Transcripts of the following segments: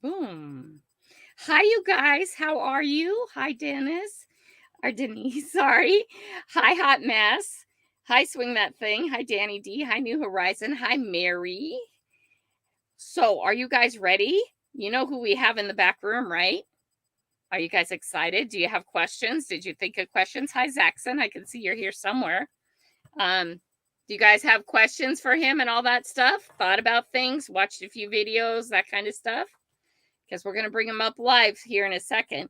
Boom. Hi, you guys. How are you? Hi, Dennis. Or Denise, sorry. Hi, Hot Mess. Hi, Swing That Thing. Hi, Danny D. Hi, New Horizon. Hi, Mary. So, are you guys ready? You know who we have in the back room, right? Are you guys excited? Do you have questions? Did you think of questions? Hi, Zaxon. I can see you're here somewhere. Do you guys have questions for him and all that stuff? Thought about things, watched a few videos, that kind of stuff? Because we're going to bring him up live here in a second.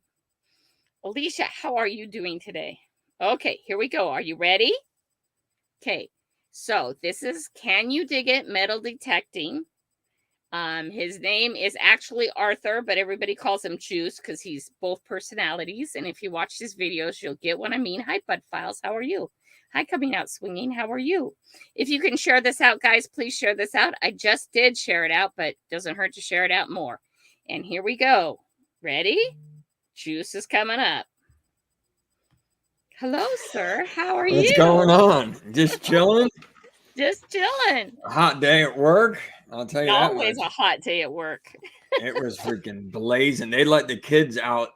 Alicia, how are you doing today? Okay, here we go. Are you ready? Okay, so this is Can You Dig It? Metal Detecting. His name is actually Arthur, but everybody calls him Juice because he's both personalities. And if you watch his videos, you'll get what I mean. Hi, Bud Files. How are you? Hi, Coming Out Swinging. How are you? If you can share this out, guys, please share this out. I just did share it out, but it doesn't hurt to share it out more. And here we go. Ready? Juice is coming up. Hello, sir. How are What's you? going on? Just chilling? Just chilling. A hot day at work? I'll tell you that Always much. a hot day at work. It was freaking blazing. They let the kids out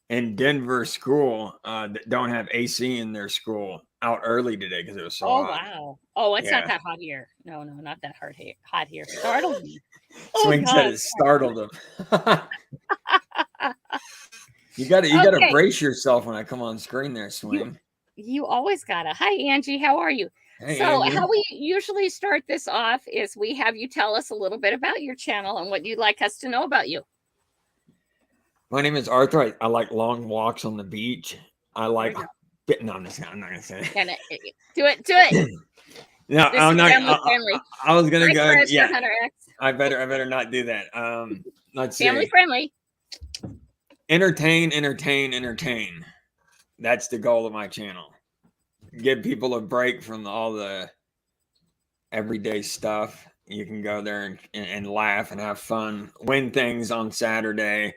in Denver school that don't have AC in their school out early today because it was so Oh, hot. wow. Oh, it's not Yeah. that hot here. No, not that hot here. Startled me. Oh, Swing said God. it startled them. you gotta Okay. brace yourself when I come on screen there, You Swing. you always gotta. Hi, Angie. How are you? Hey So, how Angie. we usually start this off is we have you tell us a little bit about your channel and what you'd like us to know about you. My name is Arthur. I like long walks on the beach. I There like you go. no, I'm not gonna say And do it. Do it. it. No, This I'm is not. family friendly. I was gonna Hi, go. Treasure Yeah, Hunter X. I better not do that. Let's Family see. friendly. Entertain. That's the goal of my channel. Give people a break from all the everyday stuff. You can go there and laugh and have fun. Win things on Saturday.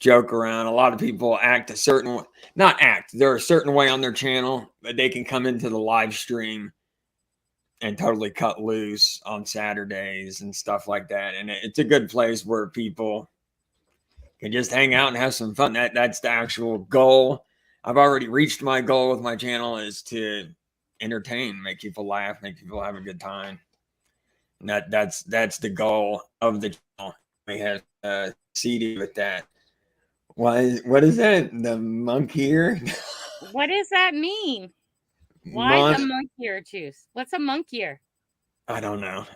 Joke around. A lot of people act a certain way. Not act. They're a certain way on their channel, but they can come into the live stream and totally cut loose on Saturdays and stuff like that. And it's a good place where people can just hang out and have some fun. That's the actual goal. I've already reached my goal with my channel is to entertain, make people laugh, make people have a good time. And that's the goal of the channel. We have succeeded with that. What is that? The monk here? What does that mean? Why the Mon monk ear juice? What's a monk ear? I don't know.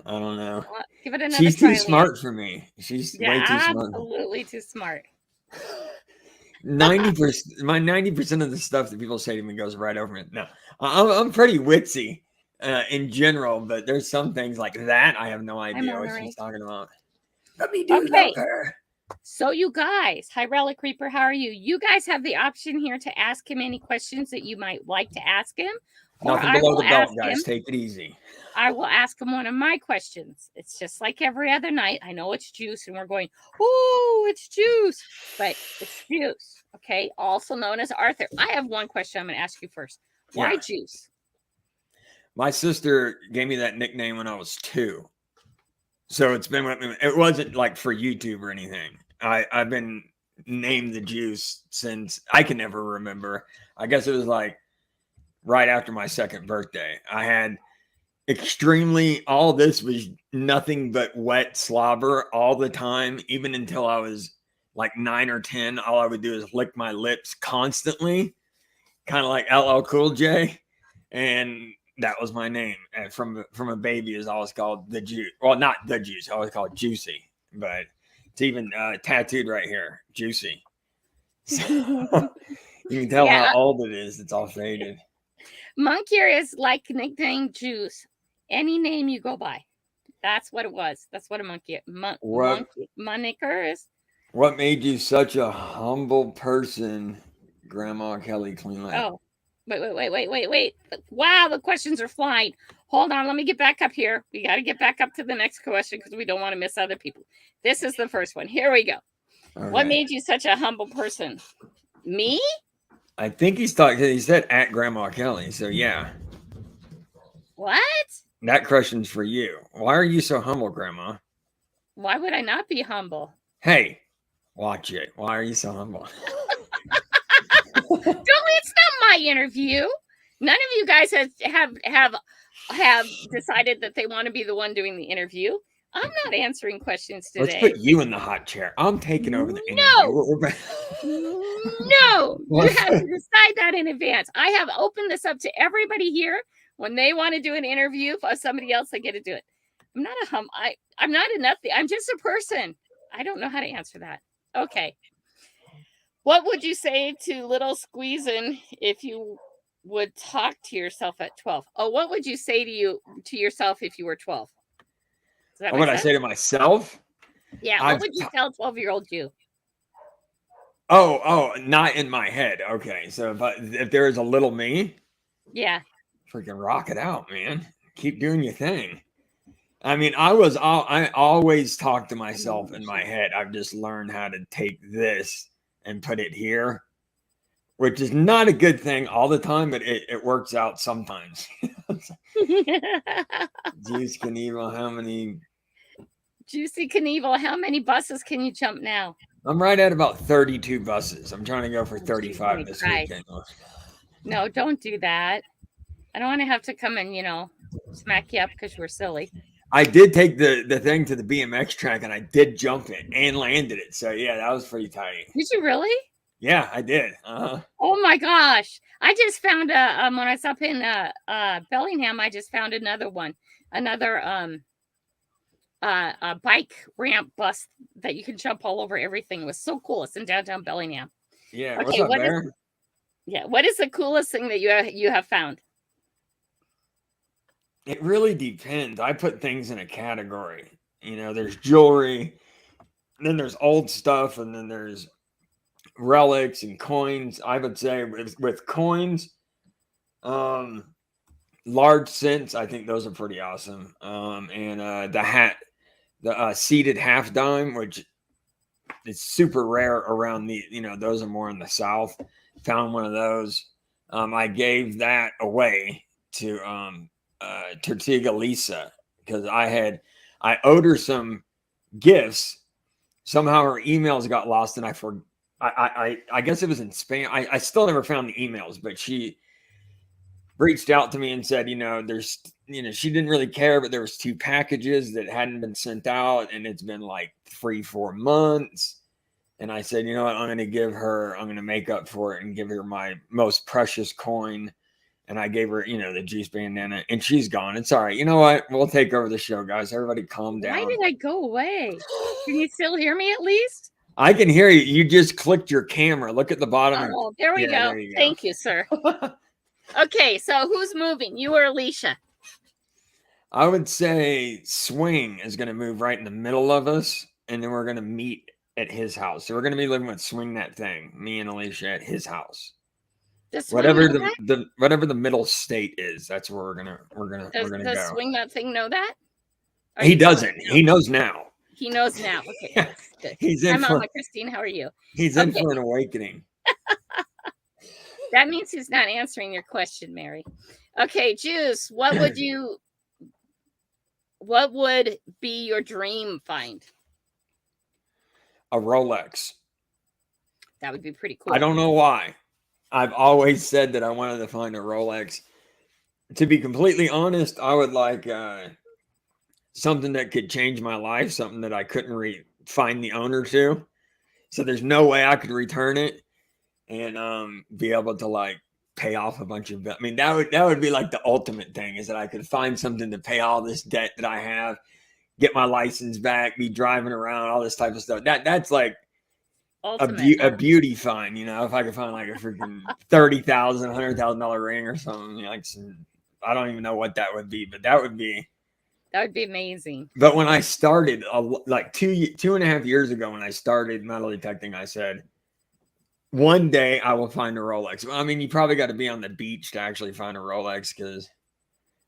Give it another She's too try, Leah. smart for me. She's way too Yeah, smart. absolutely too smart. 90%, my 90% of the stuff that people say to me goes right over me. No, I'm pretty witsy in general, but there's some things like that I have no Hi, idea what she's Monterey. talking about. Let me do Okay, lover. so you guys, hi Relic Reaper, how are you? You guys have the option here to ask him any questions that you might like to ask him, or Nothing I below will the belt, ask him. guys. Take it easy. I will ask him one of my questions. It's just like every other night. I know it's juice, and we're going, oh, it's juice, but it's juice. Okay, also known as Arthur. I have one question I'm going to ask you first. Why Yeah, juice? my sister gave me that nickname when I was 2, so it's been with me. It wasn't like for YouTube or anything. I've been named the Juice since I can never remember. I guess it was like right after my second birthday. I had extremely all this was nothing but wet slobber all the time, even until I was like 9 or 10. All I would do is lick my lips constantly, kind of like LL Cool J, and that was my name. And from a baby, is always called the Juice. Well, not the Juice. I always called Juicy, but it's even tattooed right here, Juicy. So you can tell how Yeah, old it is. It's all faded. Monk ear is like nickname juice. Any name you go by. That's what it was. That's what a monkey What moniker is. What made you such a humble person, Grandma Kelly Cleanlight? Oh, wait. Wow, the questions are flying. Hold on, let me get back up here. We got to get back up to the next question because we don't want to miss other people. This is the first one. Here we go. What Okay. made you such a humble person? Me? I think he's talking. He said at Grandma Kelly. So yeah, What? that question's for you. Why are you so humble, Grandma? Why would I not be humble? Hey, Watch it. Why are you so humble? Don't, it's not my interview. None of you guys have decided that they want to be the one doing the interview. I'm not answering questions Let's today. put you in the hot chair. I'm taking over the interview. No, no, you have to decide that in advance. I have opened this up to everybody here. When they want to do an interview for somebody else, they get to do it. I'm not a I'm not a nothing. I'm just a person. I don't know how to answer that. Okay. What would you say to little squeezing if you would talk to yourself at 12? Oh, what would you say to yourself if you were 12? Does that What make would I sense? say to myself? Yeah. What would you tell 12-year-old you? Oh, not in my head. Okay, so if there is a little me, Yeah. freaking rock it out, man. Keep doing your thing. I mean, I always talk to myself in my head. I've just learned how to take this and put it here, which is not a good thing all the time, but it works out sometimes. Juice Knievel, how many? Juicy Knievel, how many buses can you jump now? I'm right at about 32 buses. I'm trying to go for Oh, geez, 35 this weekend. No, don't do that. I don't want to have to come and, smack you up because you were silly. I did take the thing to the BMX track and I did jump it and landed it. So yeah, that was pretty tight. Did you really? Yeah, I did. Oh my gosh. I just found when I was up in Bellingham, I just found another one. Another a bike ramp bus that you can jump all over everything. It was so cool. It's in downtown Bellingham. Yeah, Okay, what's up, Bear? What is the coolest thing that you have found? It really depends. I put things in a category. There's jewelry, then there's old stuff, and then there's relics and coins. I would say with coins, large cents, I think those are pretty awesome. And the seated half dime, which is super rare around those are more in the South. Found one of those. I gave that away to Tortiga Lisa because I owed her some gifts. Somehow her emails got lost and I guess it was in spam. I still never found the emails, but she reached out to me and said, she didn't really care, but there was 2 packages that hadn't been sent out and it's been like 3-4 months. And I said, you know what, I'm going to make up for it and give her my most precious coin. And I gave her, the juice bandana, and she's gone. It's all right. You know what? We'll take over the show, guys. Everybody calm down. Why did I go away? Can you still hear me at least? I can hear you. You just clicked your camera. Look at the bottom. Oh, there we go. There you go. Thank you, sir. Okay, so who's moving? You or Alicia? I would say Swing is going to move right in the middle of us, and then we're going to meet at his house. So we're going to be living with Swing That Thing, me and Alicia at his house. Whatever the middle state is, that's where we're gonna go. Does Swing That Thing know that? He doesn't. He knows now. He knows now. Okay, good. He's in. Hi, Mama Christine. How are you? He's in for an awakening. That means he's not answering your question, Mary. Okay, Juice. What would be your dream find? A Rolex. That would be pretty cool. I don't know why. I've always said that I wanted to find a Rolex. To be completely honest, I would like something that could change my life, something that I couldn't find the owner to. So there's no way I could return it and be able to like pay off a bunch of. I mean, that would be like the ultimate thing, is that I could find something to pay all this debt that I have, get my license back, be driving around, all this type of stuff. That's like a beauty find, if I could find like a freaking $30,000, $100,000 ring or something, I don't even know what that would be, but that would be amazing. But when I started, like 2.5 years ago, when I started metal detecting, I said, one day I will find a Rolex. I mean, you probably got to be on the beach to actually find a Rolex, because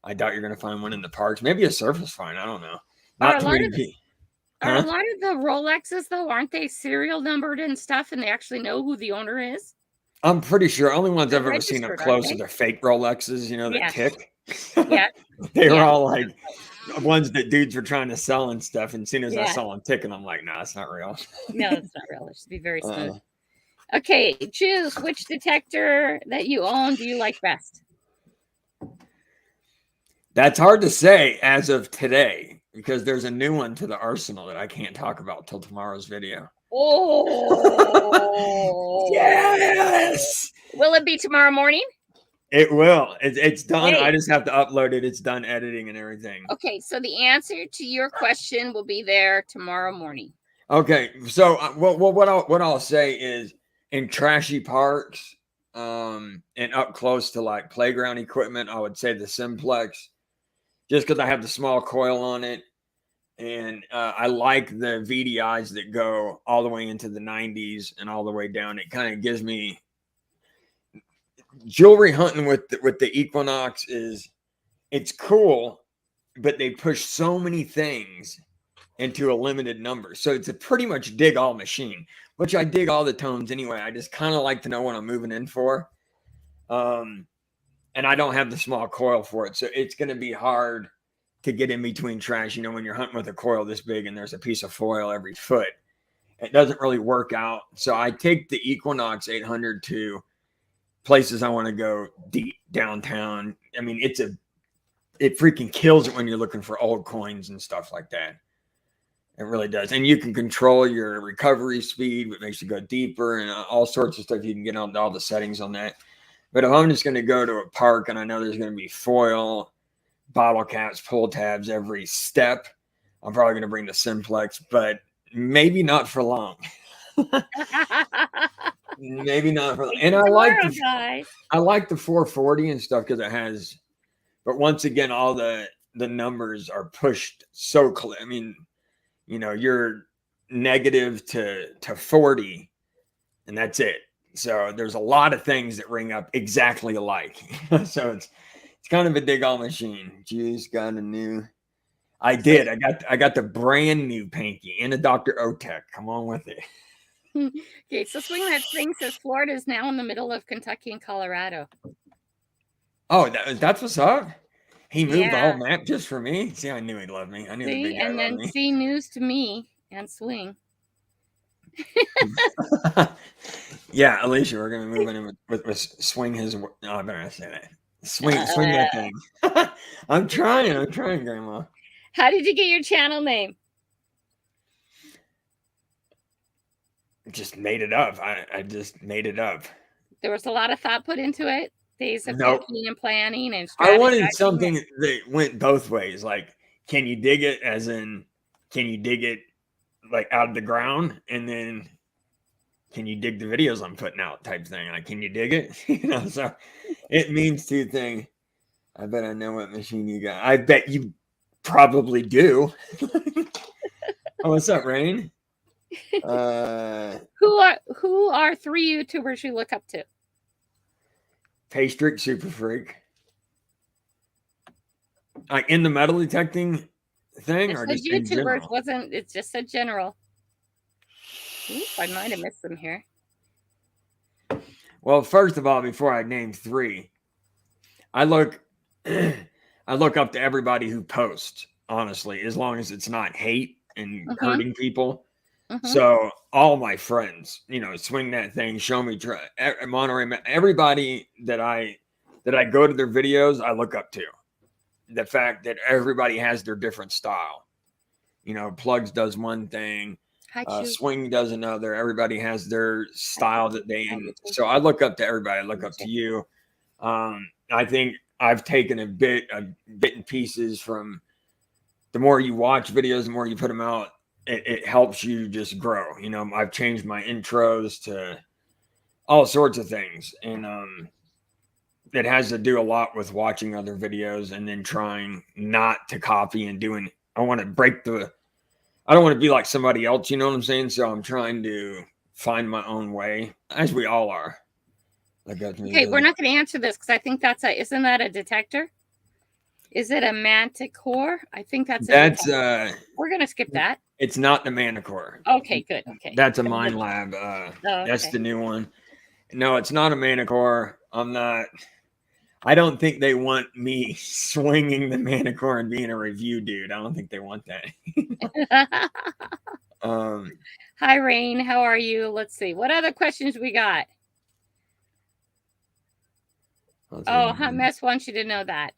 I doubt you're going to find one in the parks. Maybe a surface find. I don't know. Not a lot of the Rolexes, though, aren't they serial numbered and stuff, and they actually know who the owner is? I'm pretty sure. Only ones I've ever seen up close are the fake Rolexes, that tick. Yeah. They were all like, ones that dudes were trying to sell and stuff. And as soon as I Yeah. saw them ticking, I'm like, nah, it's not real. No, it's not real. It should be very smooth. Uh, Okay, choose which detector that you own do you like best? that's hard to say as of today because there's a new one to the arsenal that I can't talk about till tomorrow's video. Oh. Yes, Will it be tomorrow morning? it will. It's done. I Hey. just have to upload it. It's done editing and everything. Okay, so the answer to your question will be there tomorrow morning. Okay, so what I'll say is in trashy parks, and up close to like playground equipment, I would say the Simplex, just because I have the small coil on it, and I like the VDIs that go all the way into the 90s and all the way down. It kind of gives me jewelry hunting with the Equinox it's cool, but they push so many things into a limited number. So it's a pretty much dig all machine, which I dig all the tones anyway. I just kind of like to know what I'm moving in for. And I don't have the small coil for it. So it's going to be hard to get in between trash. You know, when you're hunting with a coil this big and there's a piece of foil every foot, it doesn't really work out. So I take the Equinox 800 to places I want to go deep downtown. I mean, it freaking kills it when you're looking for old coins and stuff like that. It really does. And you can control your recovery speed, which makes you go deeper and all sorts of stuff. You can get on all the settings on that. But if I'm just going to go to a park and I know there's going to be foil, bottle caps, pull tabs every step, I'm probably going to bring the Simplex, but maybe not for long. Maybe not for long. And I like the 440 and stuff because it has, but once again, all the numbers are pushed so close. I mean, you know, you're negative to 40 and that's it. So there's a lot of things that ring up exactly alike. So it's kind of a dig all machine. Just got a new, I did. I got the brand new Panky and a Dr. Otech. Come on with it. Okay, so Swing That Thing says Florida is now in the middle of Kentucky and Colorado. Oh, that's what's up. He moved the Yeah. whole map just for me. See, I knew he'd love me. I knew the big guy And loved then me. see news to me and Swing. Yeah, Alicia, we're gonna move in with swing his. Oh, I better not say that. Swing that thing. I'm trying, Grandma. How did you get your channel name? Just made it up. I just made it up. There was a lot of thought put into it. Days of Nope. thinking and planning and I strategizing. wanted something that went both ways. Like, can you dig it? As in, can you dig it like out of the ground, and then can you dig the videos I'm putting out? Type thing. Like, can you dig it? You know. So it means two things. I bet I know what machine you got. I bet you probably do. Oh, what's up, Rain? Who are 3 YouTubers you look up to? Paystrick Super Freak. Like in the metal detecting thing, or just in YouTubers general? wasn't. It just said general. Oops, I might have missed them here. Well, first of all, before I name 3, I look up to everybody who posts. Honestly, as long as it's not hate and hurting people. So all my friends, you know, Swing That Thing, Show Me, Monterey, everybody that I go to their videos, I look up to. The fact that everybody has their different style. You know, Plugs does one thing, Swing does another. Everybody has their style that they. So I look up to everybody. I look up to you. I think I've taken a bit and pieces from. The more you watch videos, the more you put them out, it helps you just grow. You know, I've changed my intros to all sorts of things, and it has to do a lot with watching other videos and then trying not to copy and doing. I want to break the. I don't want to be like somebody else. You know what I'm saying? So I'm trying to find my own way, as we all are. Okay, we're not going to answer this because I think isn't that a detector? Is it a manticore? I think that's we're going to skip that. It's not the Manticore. Okay, good. Okay. That's a Mind Lab. That's the new one. No, it's not a Manticore. I'm not. I don't think they want me swinging the Manicore and being a review dude. I don't think they want that. um, Hi, Rain. How are you? Let's see. What other questions we got? Oh, Hot Mess wants you to know that.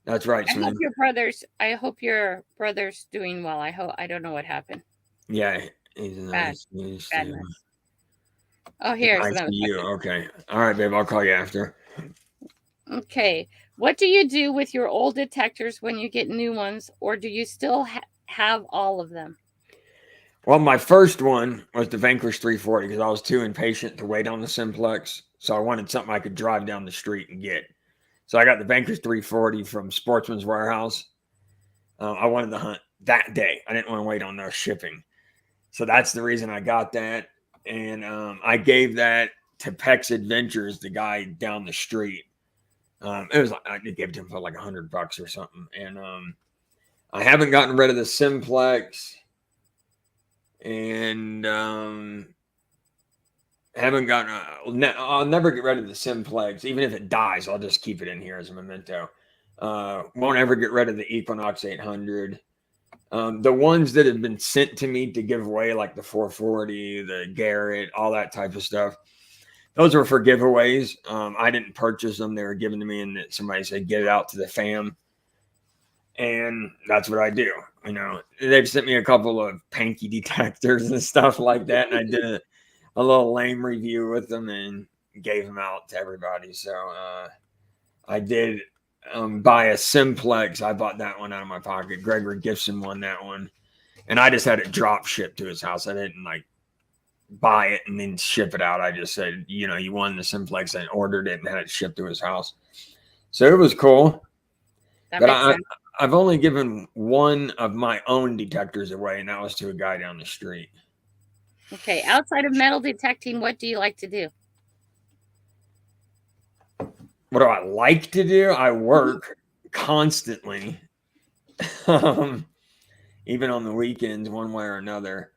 That's right, Swing. I hope your brother's doing well. I don't know what happened. Yeah, he's Bad, nice. bad mess. Oh, here's Nice another to you. question. Okay. All right, babe. I'll call you after. Okay. What do you do with your old detectors when you get new ones, or do you still have all of them? Well, my first one was the Vanquish 340 because I was too impatient to wait on the Simplex. So I wanted something I could drive down the street and get. So I got the Vanquish 340 from Sportsman's Warehouse. I wanted to hunt that day. I didn't want to wait on no shipping. So that's the reason I got that. And I gave that to Peck's Adventures, the guy down the street. It was I gave it to him for like $100 or something. And I haven't gotten rid of the Simplex. And haven't gotten. I'll never get rid of the Simplex, even if it dies. I'll just keep it in here as a memento. Won't ever get rid of the Equinox 800. The ones that have been sent to me to give away, like the 440, the Garrett, all that type of stuff, those were for giveaways. I didn't purchase them; they were given to me, and somebody said get it out to the fam, and that's what I do. You know, they've sent me a couple of Panky detectors and stuff like that, and I did a little lame review with them and gave them out to everybody. So I did buy a Simplex. I bought that one out of my pocket. Gregory Gibson won that one, and I just had it drop shipped to his house. I didn't like buy it and then ship it out. I just said, you know, you won the Simplex and ordered it and had it shipped to his house. So it was cool. That But makes sense. I've only given one of my own detectors away, and that was to a guy down the street. Okay. Outside of metal detecting, what do you like to do? What do I like to do? I work constantly, even on the weekends, one way or another.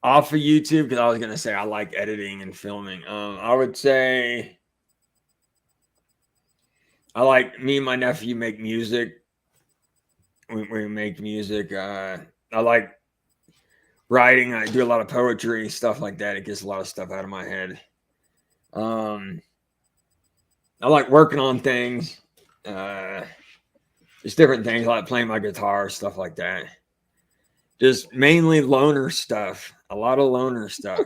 Off of YouTube, because I was gonna say I like editing and filming. I would say I like me and my nephew make music. We make music. I like writing. I do a lot of poetry, stuff like that. It gets a lot of stuff out of my head. Um, I like working on things. Uh, just different things. I like playing my guitar, stuff like that. Just mainly loner stuff. A lot of loner stuff.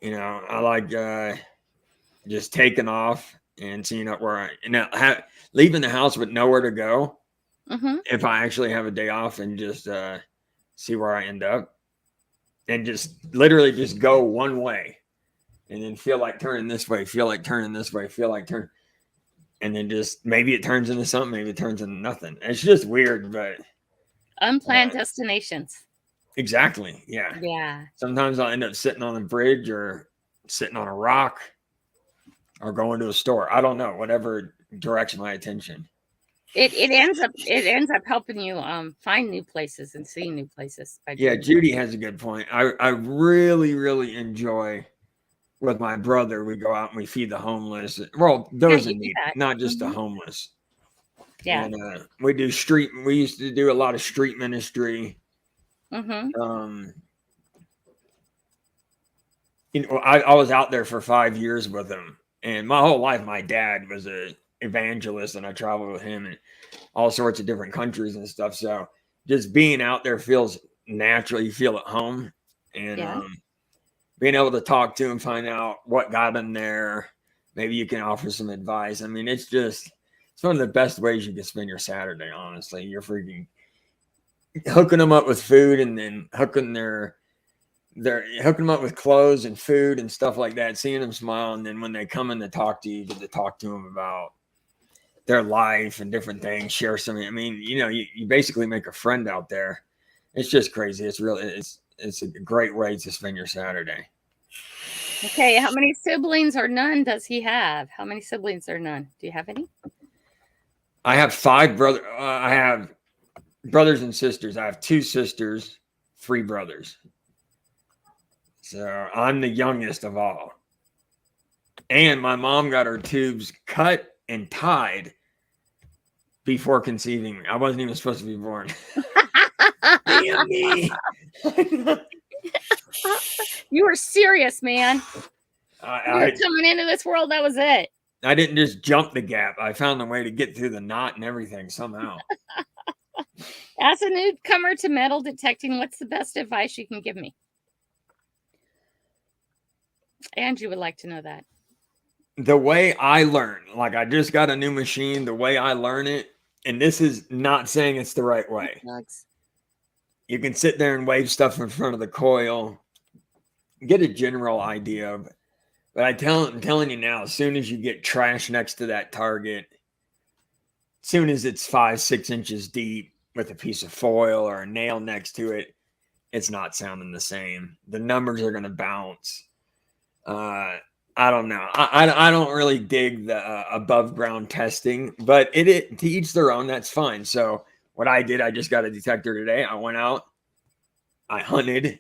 You know, I like just taking off and seeing up where leaving the house with nowhere to go. Mm-hmm. If I actually have a day off and just see where I end up, and just literally just go one way, and then feel like turning this way, feel like turning this way, feel like turn, and then just maybe it turns into something, maybe it turns into nothing. It's just weird, but Unplanned destinations. exactly, yeah. Yeah. Sometimes I'll end up sitting on a bridge or sitting on a rock or going to a store. I don't know, whatever directs my attention. It ends up helping you find new places and see new places by Yeah, doing that. Judy has a good point. I really enjoy with my brother. We go out and we feed the homeless. Well, Yeah, those you in do need, that. not just the Hmm. homeless. Yeah. And we do street. We used to do a lot of street ministry. Mm-hmm. Um, you know, I was out there for 5 years with him, and my whole life, my dad was a evangelist, and I traveled with him in all sorts of different countries and stuff. So just being out there feels natural. You feel at home, and Yeah. being able to talk to him, find out what got him there. Maybe you can offer some advice. I mean, it's one of the best ways you can spend your Saturday. Honestly, you're freaking hooking them up with food, and then they're hooking them up with clothes and food and stuff like that, seeing them smile, and then when they come in to talk to you, you get to talk to them about their life and different things, share something. I mean, you know, you basically make a friend out there. It's just crazy. It's a great way to spend your Saturday. Okay. How many siblings or none does he have? How many siblings or none? Do you have any? I have I have brothers and sisters. I have two sisters, three brothers. So I'm the youngest of all. And my mom got her tubes cut and tied before conceiving me. I wasn't even supposed to be born. Damn me. You were serious, man. You were I coming into this world. That was it. I didn't just jump the gap. I found a way to get through the knot and everything somehow. As a newcomer to metal detecting, what's the best advice you can give me? And you would like to know that. The way I learn, like I just got a new machine, the way I learn it, and this is not saying it's the right way. Plugs. You can sit there and wave stuff in front of the coil, get a general idea of it. But I'm telling you now, as soon as you get trash next to that target, as soon as it's 5, 6 inches deep with a piece of foil or a nail next to it, it's not sounding the same. The numbers are going to bounce. I don't know. I don't really dig the above ground testing, but it to each their own. That's fine. So what I did, I just got a detector today. I went out, I hunted,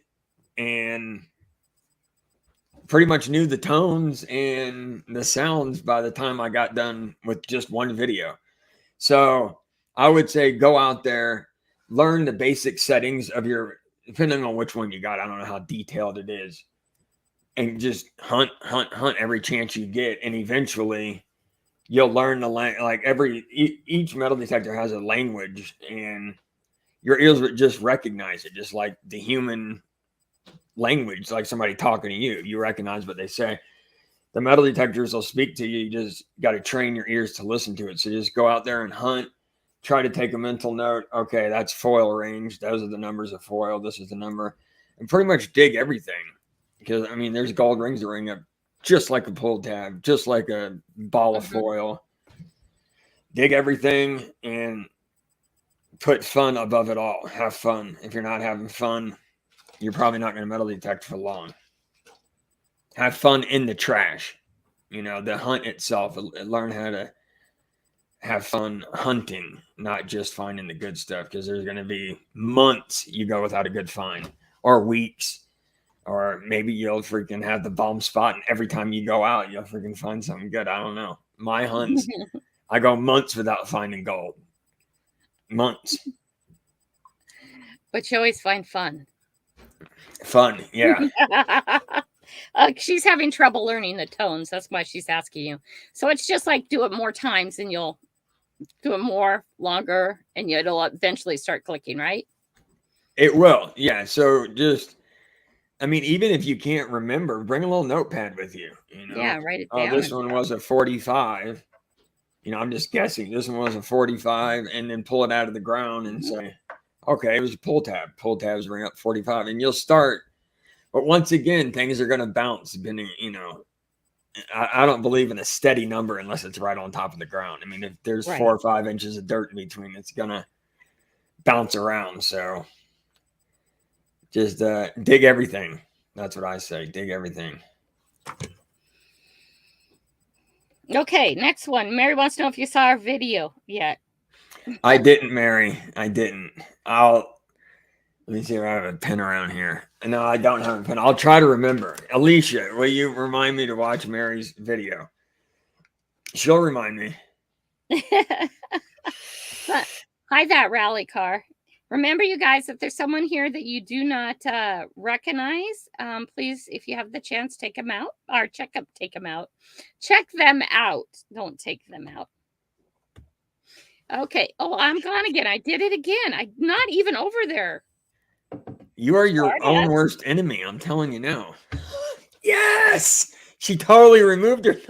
and pretty much knew the tones and the sounds by the time I got done with just one video. So I would say go out there, learn the basic settings of your, depending on which one you got. I don't know how detailed it is, and just hunt every chance you get, and eventually you'll learn the like each metal detector has a language, and your ears would just recognize it, just like the human language, like somebody talking to you. You recognize what they say. The metal detectors will speak to you. You just got to train your ears to listen to it. So just go out there and hunt. Try to take a mental note. Okay, that's foil range. Those are the numbers of foil. This is the number, and pretty much dig everything. Because I mean, there's gold rings that ring up just like a pull tab, just like a ball of foil. Dig everything and put fun above it all. Have fun. If you're not having fun, you're probably not going to metal detect for long. Have fun in the trash. You know, the hunt itself. Learn how to have fun hunting, not just finding the good stuff. Because there's going to be months you go without a good find, or weeks, or maybe you'll freaking have the bomb spot, and every time you go out, you'll freaking find something good. I don't know. My hunts, I go months without finding gold. Months. But you always find fun. Fun, yeah. She's having trouble learning the tones. That's why she's asking you. So it's just like do it more times and you'll do it more longer and it'll eventually start clicking, right? It will, yeah. So just, I mean, even if you can't remember, bring a little notepad with you. You know, Yeah, write it oh, down this and one stuff. was a 45. You know, I'm just guessing. This one was a 45, and then pull it out of the ground and say, okay, it was a pull tab. Pull tabs ring up 45, and you'll start. But once again, things are going to bounce. Depending, you know, I don't believe in a steady number unless it's right on top of the ground. I mean, if there's Right. 4 or 5 inches of dirt in between, it's gonna bounce around. So just dig everything. That's what I say. Dig everything. Okay, next one. Mary wants to know if you saw our video yet. I didn't, Mary. I didn't. Let me see if I have a pen around here. No, I don't have a pen. I'll try to remember. Alicia, will you remind me to watch Mary's video? She'll remind me. Hi, that rally car. Remember, you guys, if there's someone here that you do not recognize, please, if you have the chance, take them out or take them out. Check them out. Don't take them out. Okay. Oh, I'm gone again. I did it again. I'm not even over there. You are your own worst enemy. I'm telling you now. Yes! She totally removed her.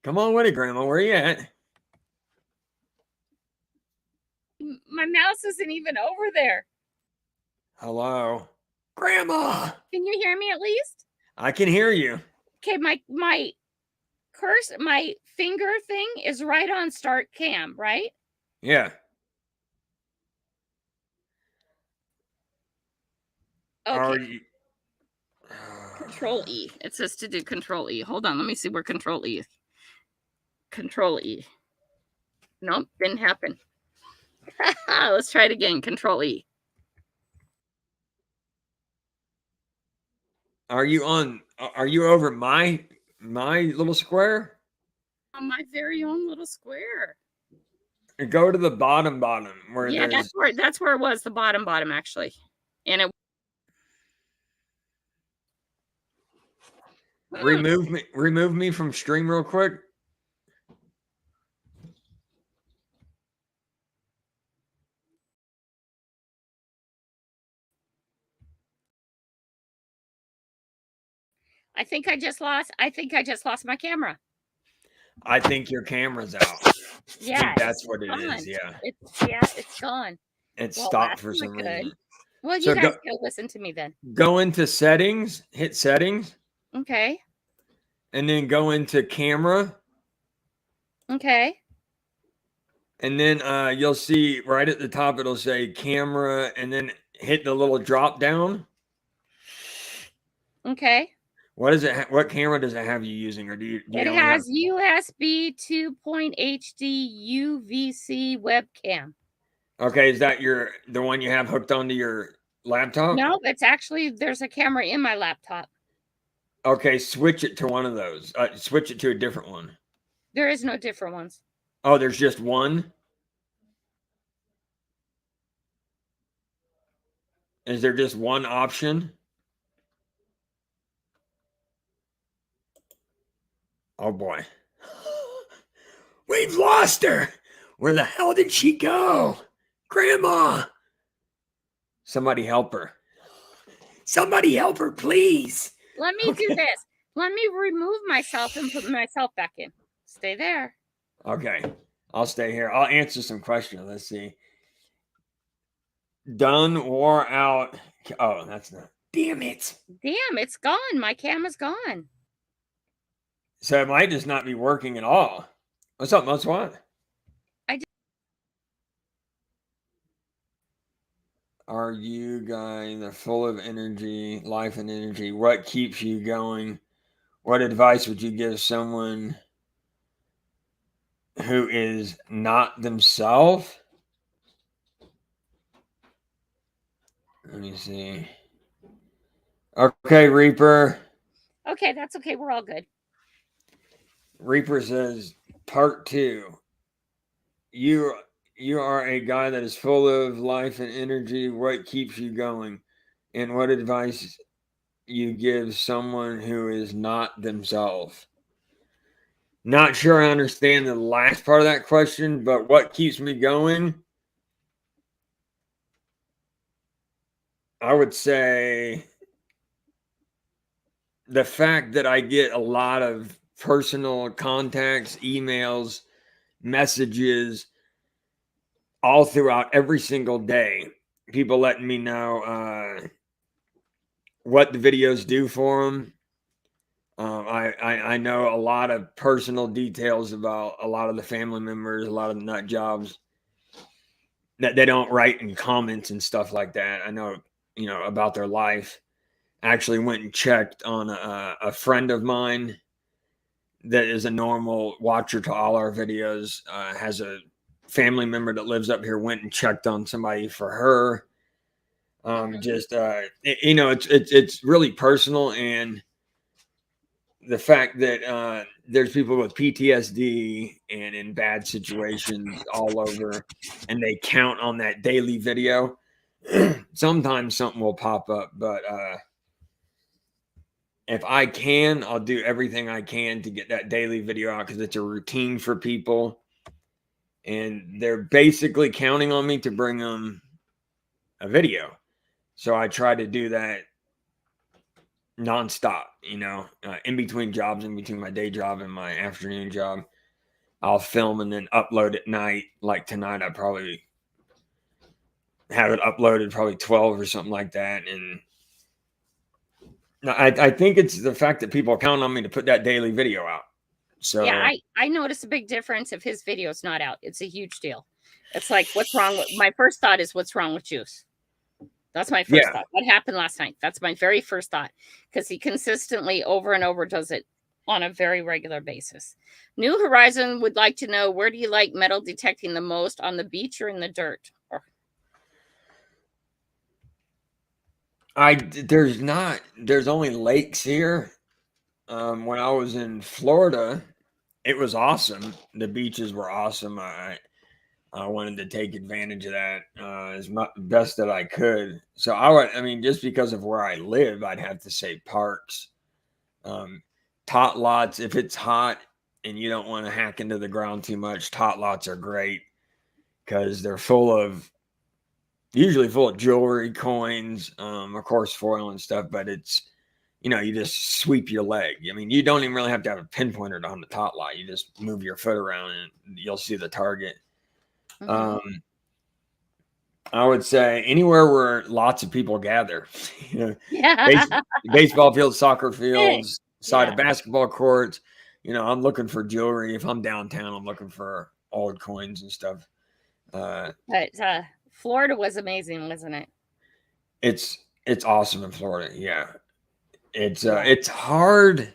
Come on with it, Grandma. Where you at? My mouse isn't even over there. Hello? Grandma! Can you hear me at least? I can hear you. Okay, my finger thing is right on start cam, right? Yeah. Okay. Are you... Control E. It says to do Control E. Hold on, let me see where Control E is. Control E. Nope, didn't happen. Let's try it again. Control E. Are you on Are you over my little square? On my very own little square. Go to the bottom where Yeah, there's that's where it was, the bottom actually. And it remove me from stream real quick. I think I just lost my camera. I think your camera's out. I Yeah, think it's that's what it is. gone. Yeah. It's gone. It Well, stopped that's for not some good. reason. Well, you So guys go listen to me then. go into settings, hit settings, Okay. and then go into camera. Okay. And then you'll see right at the top it'll say camera, and then hit the little drop down. Okay. What is it? What camera does it have you using, or do you It only have? has USB 2 HD UVC webcam. Okay, is that the one you have hooked onto your laptop? No, it's actually there's a camera in my laptop. Okay, switch it to one of those. Switch it to a different one. There is no different ones. Oh, there's just one. Is there just one option? Oh boy, we've lost her. Where the hell did she go, Grandma? Somebody help her. Somebody help her, please. Let me do this. Let me remove myself and put myself back in. Stay there. Okay, I'll stay here. I'll answer some questions. Let's see. Done, wore out. Oh, that's not. Damn it. Damn, it's gone. My camera's gone. So it might just not be working at all. What's up, Most What? I Are you guys are full of energy, life and energy? What keeps you going? What advice would you give someone who is not themselves? Let me see. Okay, Reaper. Okay, that's okay. We're all good. Reaper says part 2. You you are a guy that is full of life and energy. What keeps you going? And what advice you give someone who is not themselves? Not sure I understand the last part of that question, but what keeps me going? I would say the fact that I get a lot of personal contacts, emails, messages all throughout every single day. People letting me know what the videos do for them. I know a lot of personal details about a lot of the family members, a lot of the nut jobs that they don't write in comments and stuff like that. I know, about their life. I actually went and checked on a friend of mine that is a normal watcher to all our videos. Has a family member that lives up here. Went and checked on somebody for her. Just it's really personal, and the fact that there's people with PTSD and in bad situations all over, and they count on that daily video. Sometimes something will pop up, but if I can, I'll do everything I can to get that daily video out because it's a routine for people, and they're basically counting on me to bring them a video. So I try to do that nonstop, in between jobs, in between my day job and my afternoon job. I'll film and then upload at night. Like tonight, I probably have it uploaded probably 12 or something like that. And I think it's the fact that people count on me to put that daily video out. Yeah, So I notice a big difference if his video's not out. It's a huge deal. It's like, what's wrong with my first thought is what's wrong with Juice? That's my first yeah, thought. What happened last night? That's my very first thought because he consistently over and over does it on a very regular basis. New Horizon would like to know, where do you like metal detecting the most, on the beach or in the dirt? there's only lakes here, When I was in Florida, it was awesome. The beaches were awesome. I wanted to take advantage of that as much best that I could. So I mean, just because of where I live, I'd have to say parks, um, tot lots. If it's hot and you don't want to hack into the ground too much, tot lots are great because they're usually full of jewelry, coins, of course, foil and stuff. But it's you just sweep your leg. I mean, you don't even really have to have a pinpointer on the tot lot. You just move your foot around and you'll see the target. Mm-hmm. Um, I would say anywhere where lots of people gather, you know, base, Yeah. baseball fields, soccer fields, side of Yeah. basketball courts. I'm looking for jewelry. If I'm downtown, I'm looking for old coins and stuff. Uh, But Florida was amazing, wasn't it? it's awesome in Florida. Yeah, Yeah. it's hard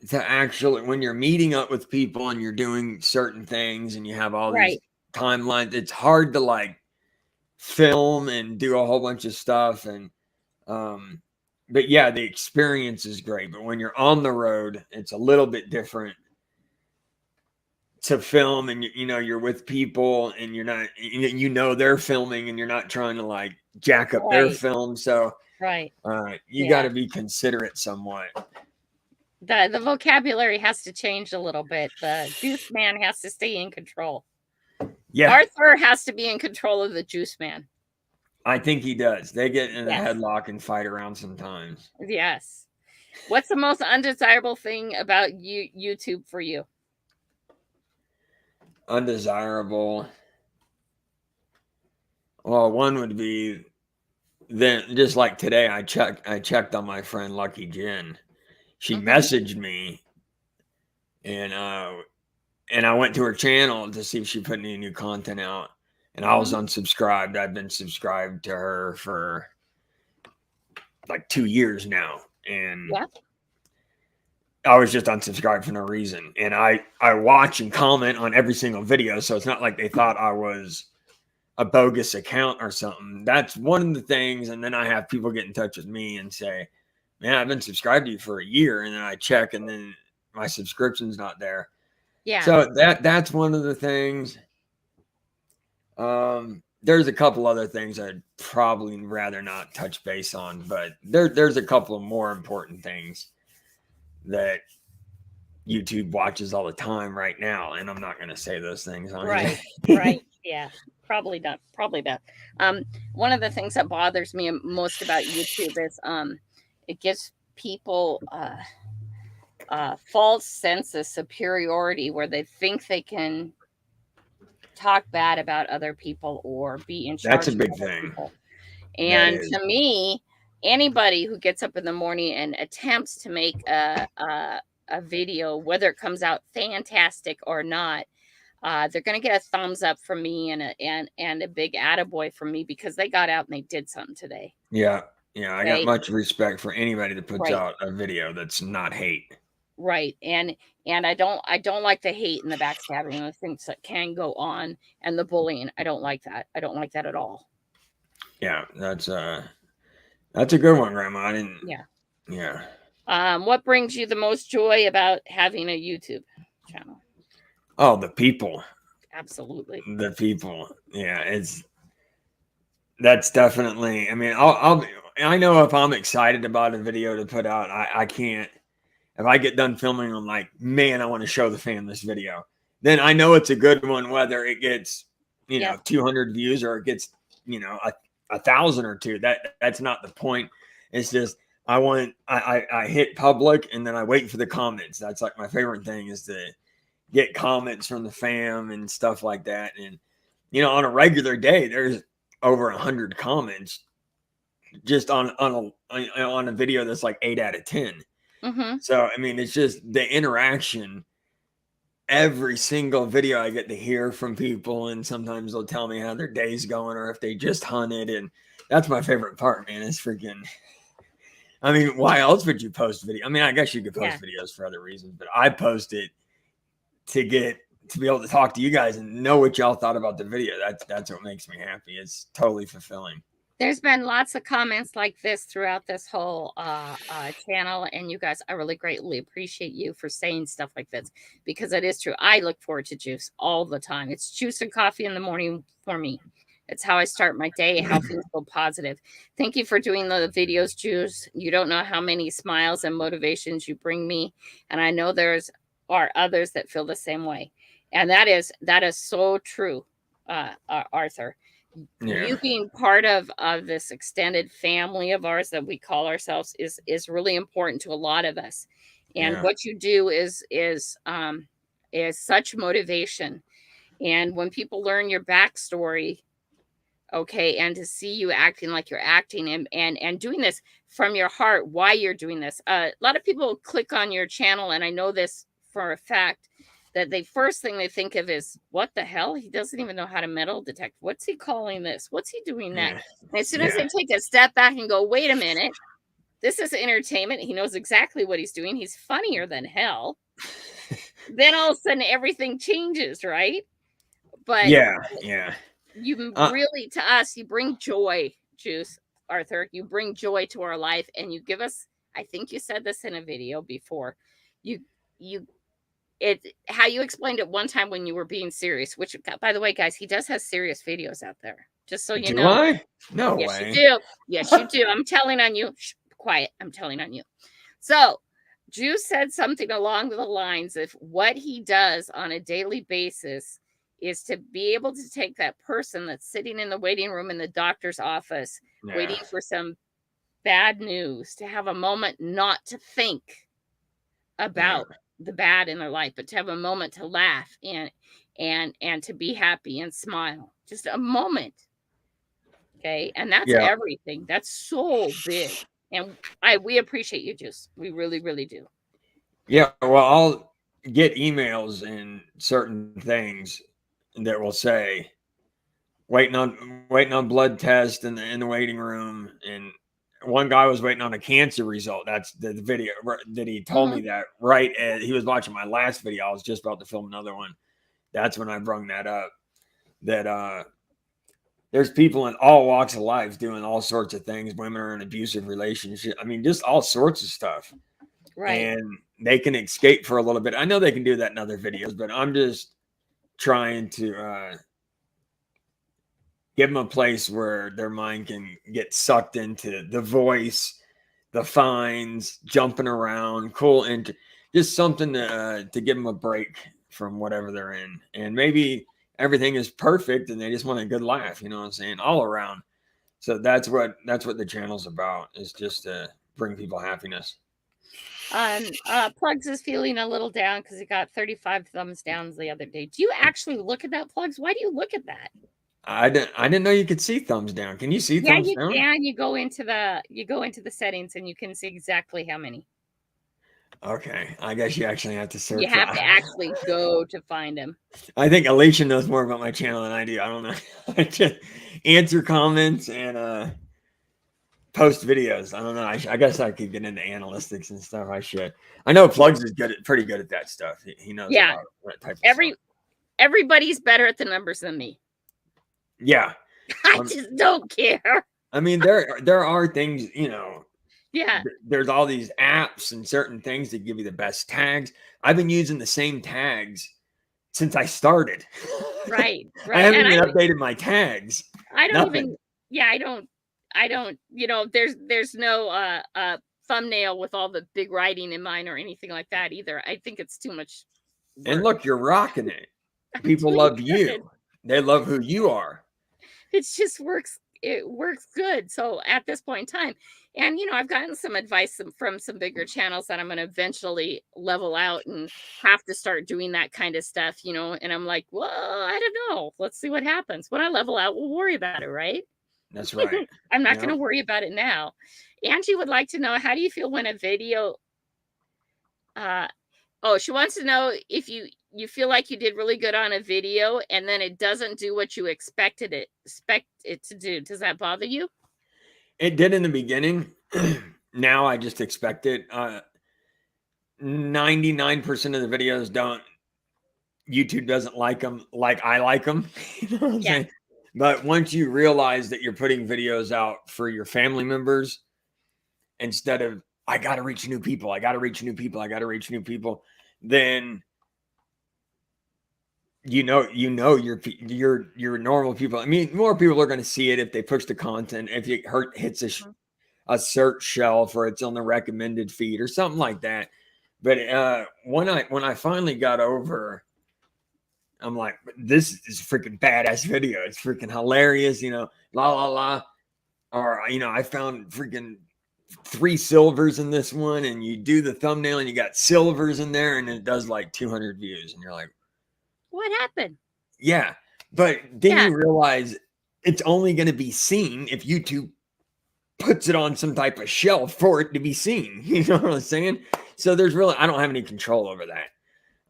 to actually when you're meeting up with people and you're doing certain things and you have all these Right. timelines. It's hard to like film and do a whole bunch of stuff um but yeah, the experience is great, but when you're on the road it's a little bit different to film, and you're with people and you're not they're filming and you're not trying to like jack up their Right. film, so Right. you got Yeah. to be considerate somewhat. The vocabulary has to change a little bit. The juice man has to stay in control. Yeah, Arthur has to be in control of the juice man. I think he does. They get in a Yes. headlock and fight around sometimes. Yes. What's the most undesirable thing about YouTube for you? Undesirable. Well, one would be then just like today, I checked on my friend Lucky Jen. She Mhm. messaged me and I went to her channel to see if she put any new content out. And I was Mhm. unsubscribed. I've been subscribed to her for like 2 years now. And Yeah. I was just unsubscribed for no reason. And I watch and comment on every single video. So it's not like they thought I was a bogus account or something. That's one of the things. And then I have people get in touch with me and say, man, I've been subscribed to you for a year. And then I check and then my subscription's not there. Yeah. So that's one of the things. There's a couple other things I'd probably rather not touch base on, but there's a couple of more important things that YouTube watches all the time right now, and I'm not going to say those things on Right. here. Right. Yeah. Probably not. Probably not. Um, One of the things that bothers me most about YouTube is it gives people false sense of superiority where they think they can talk bad about other people or be in That's a charge of big other thing. people. That And is. to me, anybody who gets up in the morning and attempts to make a video, whether it comes out fantastic or not, they're going to get a thumbs up from me and a big attaboy from me because they got out and they did something today. Yeah. Yeah. I got Okay. much respect for anybody that puts Right. out a video that's not hate. Right. And I don't like the hate and the backstabbing and the things that can go on and the bullying. I don't like that. I don't like that at all. Yeah. That's a good one, Grandma. I didn't. Yeah. Yeah. What brings you the most joy about having a YouTube channel? Oh, the people. Absolutely. The people. Yeah. That's definitely. I mean, I know if I'm excited about a video to put out, I can't. If I get done filming, I'm like, man, I want to show the fam this video. Then I know it's a good one, whether it gets, Yep. 200 views or it gets, a thousand or two. That's not the point. It's just I hit public and then I wait for the comments. That's like my favorite thing is to get comments from the fam and stuff like that. And on a regular day, there's over 100 comments just on a video that's like 8 out of 10. Mhm. So I mean, it's just the interaction. Every single video I get to hear from people, and sometimes they'll tell me how their day's going or if they just hunted, and that's my favorite part, man. It's freaking. I mean, why else would you post video? I mean, I guess you could Yeah. post videos for other reasons, but I post it to be able to talk to you guys and know what y'all thought about the video. That's what makes me happy. It's totally fulfilling. There's been lots of comments like this throughout this whole channel, and you guys, I really greatly appreciate you for saying stuff like this because it is true. I look forward to juice all the time. It's juice and coffee in the morning for me. It's how I start my day, how things go positive. Thank you for doing the videos, Juice. You don't know how many smiles and motivations you bring me, and I know are others that feel the same way, and that is so true, Arthur. Yeah. You being part of this extended family of ours that we call ourselves is really important to a lot of us, and Yeah. what you do is such motivation. And when people learn your backstory, okay, and to see you acting like you're acting, and doing this from your heart, why you're doing this. A lot of people click on your channel, and I know this for a fact, that the first thing they think of is, what the hell, he doesn't even know how to metal detect, what's he calling this, what's he doing Yeah. next. And as soon as Yeah. they take a step back and go, wait a minute, this is entertainment, he knows exactly what he's doing, he's funnier than hell, then all of a sudden everything changes, right? But Yeah. Yeah. you Uh, really, to us, you bring joy, Juice, Arthur. You bring joy to our life, and you give us, I think you said this in a video before, you you it how you explained it one time when you were being serious, which, by the way, guys, he does have serious videos out there, just so you do know. I? No Yes, you way. do. Yes, you do. I'm telling on you. Shh, quiet. I'm telling on you. So, Drew said something along the lines of what he does on a daily basis is to be able to take that person that's sitting in the waiting room in the doctor's office, Yeah. waiting for some bad news, to have a moment not to think Yeah. about the bad in their life, but to have a moment to laugh and to be happy and smile. Just a moment. Okay. And that's Yeah. everything. That's so big. And we appreciate you, Juice. We really, really do. Yeah. Well, I'll get emails and certain things that will say waiting on blood test in the waiting room, and one guy was waiting on a cancer result. That's the video that he told Mhm. me that right as he was watching my last video. I was just about to film another one. That's when I brung that up. That there's people in all walks of life doing all sorts of things. Women are in abusive relationships. I mean, just all sorts of stuff, Right. and they can escape for a little bit. I know they can do that in other videos, but I'm just trying to give them a place where their mind can get sucked into the voice, the fines, jumping around, cool, and just something to give them a break from whatever they're in. And maybe everything is perfect, and they just want a good laugh. You know what I'm saying? All around. So that's what the channel's about. Is just to bring people happiness. Plugs is feeling a little down because he got 35 thumbs downs the other day. Do you actually look at that, Plugs? Why do you look at that? I didn't know you could see thumbs down. Can you see Yeah, thumbs you down? can. You go into the settings and you can see exactly how many. Okay, I guess you actually have to You search have to that. actually go to find them. I think Alicia knows more about my channel than I do. I don't know. I just answer comments and post videos. I don't know. I guess I could get into analytics and stuff. I should. I know Plugs is pretty good at that stuff. He knows Yeah, about that type of stuff. every everybody's better at the numbers than me. Yeah. I Um, just don't care. I mean, there are things, Yeah, there's all these apps and certain things that give you the best tags. I've been using the same tags since I started. right, I right. haven't And even updated my tags. I don't Nothing. even. Yeah, I don't. There's no thumbnail with all the big writing in mine or anything like that either. I think it's too much And work. look, you're rocking it. I'm People doing love good. you. They love who you are. It just works. It works good. So at this point in time, and I've gotten some advice from some bigger channels that I'm going to eventually level out and have to start doing that kind of stuff. And I'm like, well, I don't know. Let's see what happens when I level out. We'll worry about it, right? That's right. I'm not going Yeah. to worry about it now. Angie would like to know, how do you feel when a video uh oh, she wants to know if you feel like you did really good on a video and then it doesn't do what you expect it to do. Does that bother you? It did in the beginning. Now I just expect it. 99% of the videos don't. YouTube doesn't like them like I like them. You know what I'm Yeah. saying? But once you realize that you're putting videos out for your family members instead of I got to reach new people, I got to reach new people, I got to reach new people, then your normal people. I mean, more people are going to see it if they push the content. If it hits a search shelf or it's on the recommended feed or something like that. But when I finally got over, I'm like, this is a freaking badass video. It's freaking hilarious, la la la. Or I found freaking 3 silvers in this one, and you do the thumbnail and you got silvers in there, and it does like 200 views, and you're like, What happened? yeah. But then Yeah. you realize it's only going to be seen if YouTube puts it on some type of shelf for it to be seen. You know what I'm saying? So I don't have any control over that.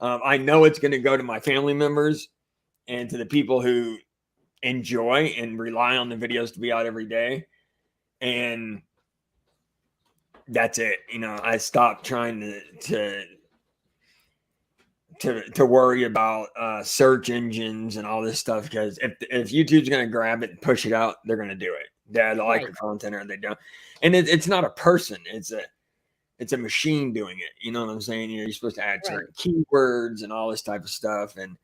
I know it's going to go to my family members and to the people who enjoy and rely on the videos to be out every day. And that's it. I stopped trying to worry about search engines and all this stuff, because if YouTube's going to grab it and push it out, they're going to do it. They either like Right. the content or they don't. And it's not a person; it's a machine doing it. You know what I'm saying? You're supposed to add certain keywords and all this type of stuff. And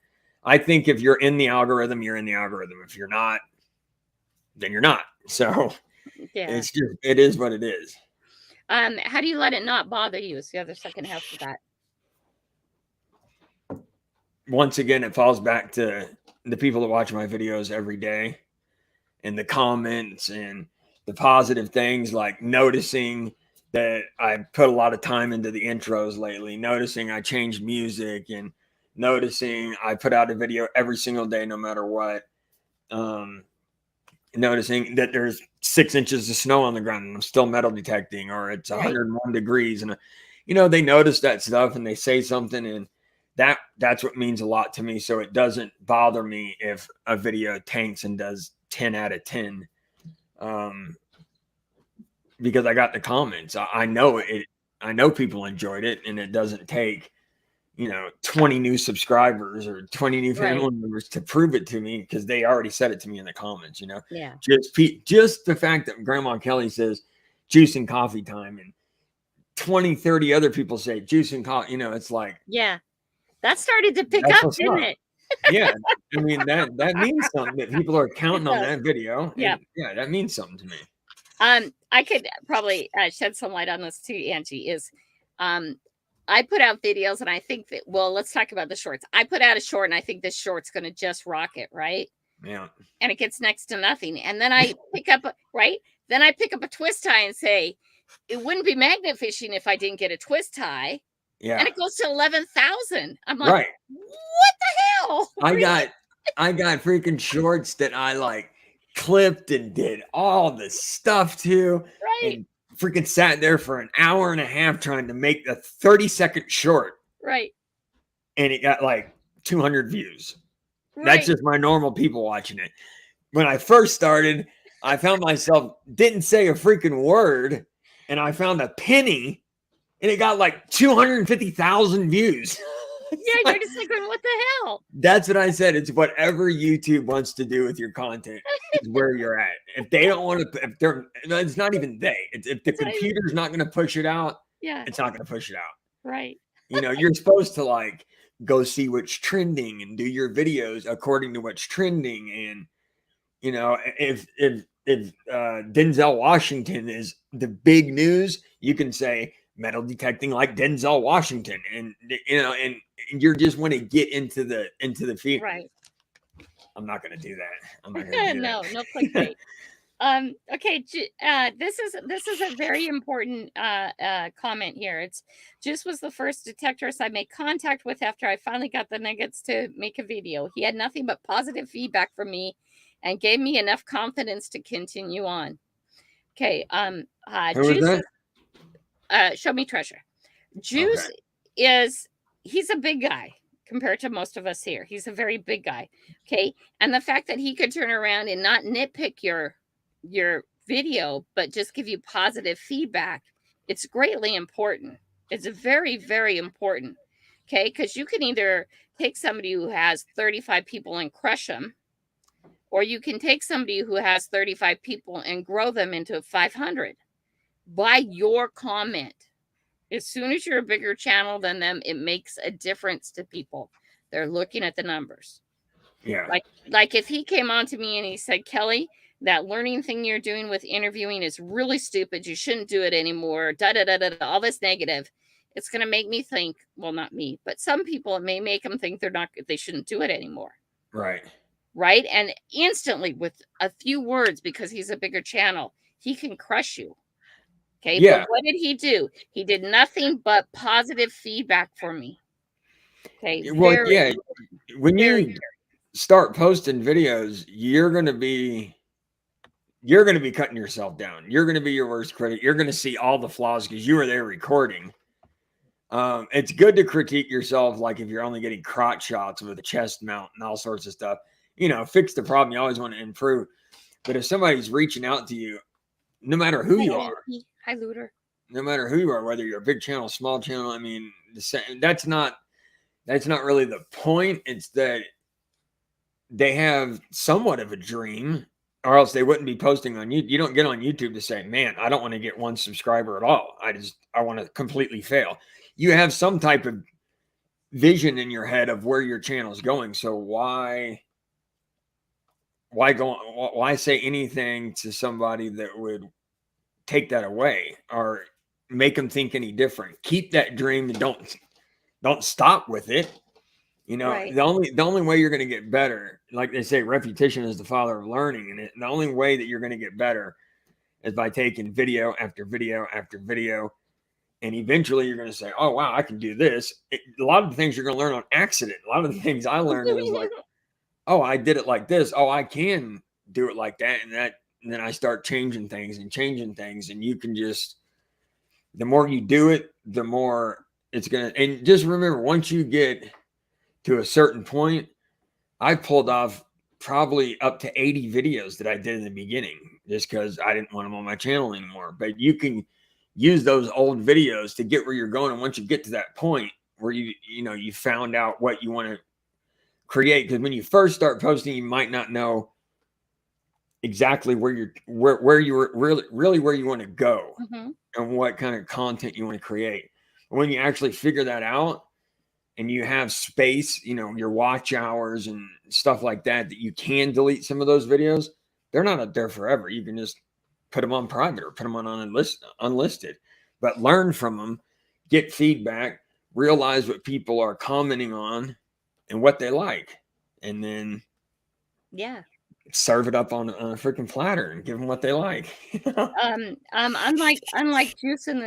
I think if you're in the algorithm, you're in the algorithm. If you're not, then you're not. So Yeah. it is what it is. How do you let it not bother you? Is the other second half of that. Once again, it falls back to the people that watch my videos every day and the comments and the positive things, like noticing that I put a lot of time into the intros lately, noticing I changed music, and noticing I put out a video every single day, no matter what. Noticing that there's 6 inches of snow on the ground and I'm still metal detecting, or it's Right. 101 degrees. And, they notice that stuff and they say something, and that's what means a lot to me. So it doesn't bother me if a video tanks and does 10 out of 10. Because I got the comments. I know it. I know people enjoyed it, and it doesn't take 20 new subscribers or 20 new Right. family members to prove it to me, because they already said it to me in the comments. Yeah. Just the fact that Grandma Kelly says juice and coffee time, and 20, 30 other people say juice and coffee. It's like, Yeah. That started to pick that's up, what's didn't up. it? Yeah, I mean that means something, that people are It counting on does. that video, Yeah. and yeah, that means something to me. I could probably shed some light on this too, Angie. Um, I put out videos, and I think that, well, let's talk about the shorts. I put out a short, and I think this short's going to just rock it, right? Yeah, And it gets next to nothing. And then I pick up, right? Then I pick up a twist tie and say, it wouldn't be magnet fishing if I didn't get a twist tie. And yeah, it goes to 11,000. I'm like, right. what the hell? I Really? got I got freaking shorts that I like clipped and did all the stuff to, Right. and freaking sat there for an hour and a half trying to make a 30-second short, Right. and it got like 200 views. That's Right. just my normal people watching it. When I first started, I found myself didn't say a freaking word, and I found a penny, and it got like 250,000 views. Yeah. You're just like, what the hell? That's what I said. It's whatever YouTube wants to do with your content is where you're at. If they don't want to, if they're, no, it's not even they. If the It's not even, computer's not going to push it out, yeah. it's not going to push it out. Right. You're supposed to like go see what's trending and do your videos according to what's trending. And if Denzel Washington is the big news, you can say metal detecting like Denzel Washington, and and you just want to get into the field. Right. I'm not going to do that. I'm not going to do No, no that. clickbait. Okay, this is a very important comment here. It's Juice was the first detectorist I made contact with after I finally got the nuggets to make a video. He had nothing but positive feedback from me and gave me enough confidence to continue on. Okay, Who was Juice that? is show me treasure. Okay. Juice he's a big guy compared to most of us here. He's a very big guy. Okay. And the fact that he could turn around and not nitpick your video, but just give you positive feedback, it's greatly important. It's very, very important. Okay. Because you can either take somebody who has 35 people and crush them, Or you can take somebody who has 35 people and grow them into 500 by your comment. As soon as you're a bigger channel than them, it makes a difference to people. They're looking at the numbers. Yeah. Like if he came on to me and he said, Kelly, that learning thing you're doing with interviewing is really stupid. You shouldn't do it anymore. Da da da da, all this negative. It's going to make me think, well, not me, but some people, it may make them think they shouldn't do it anymore. Right. Right. And instantly, with a few words, because he's a bigger channel, he can crush you. Okay. But Yeah. what did he do? He did nothing but positive feedback for me. Okay. Well, Very, yeah. When very, you start posting videos, you're going to be cutting yourself down. You're going to be your worst critic. You're going to see all the flaws because you were there recording. It's good to critique yourself, like if you're only getting crotch shots with a chest mount and all sorts of stuff. Fix the problem. You always want to improve. But if somebody's reaching out to you, no matter who you are, Hi, Looter. no matter who you are, whether you're a big channel, small channel, I mean, that's not really the point. It's that they have somewhat of a dream, or else they wouldn't be posting on YouTube. You don't get on YouTube to say, man, I don't want to get one subscriber at all. I want to completely fail. You have some type of vision in your head of where your channel is going. So why say anything to somebody that would take that away or make them think any different? Keep that dream and don't stop with it. Right. The only way you're going to get better, like they say, repetition is the father of learning. And the only way that you're going to get better is by taking video after video after video. And eventually you're going to say, oh, wow, I can do this. A lot of the things you're going to learn on accident. A lot of the things I learned was like, oh, I did it like this. Oh, I can do it like that. And then I start changing things. And you can just, the more you do it, the more it's going to, and just remember, once you get to a certain point, I pulled off probably up to 80 videos that I did in the beginning just because I didn't want them on my channel anymore. But you can use those old videos to get where you're going. And once you get to that point where you found out what you want to create, because when you first start posting, you might not know exactly where you were really where you want to go and what kind of content you want to create. But when you actually figure that out, and you have space, your watch hours and stuff like that you can delete some of those videos, they're not up there forever. You can just put them on private or put them on unlisted, but learn from them, get feedback, realize what people are commenting on and what they like, and then serve it up on a freaking platter and give them what they like. Unlike Juice in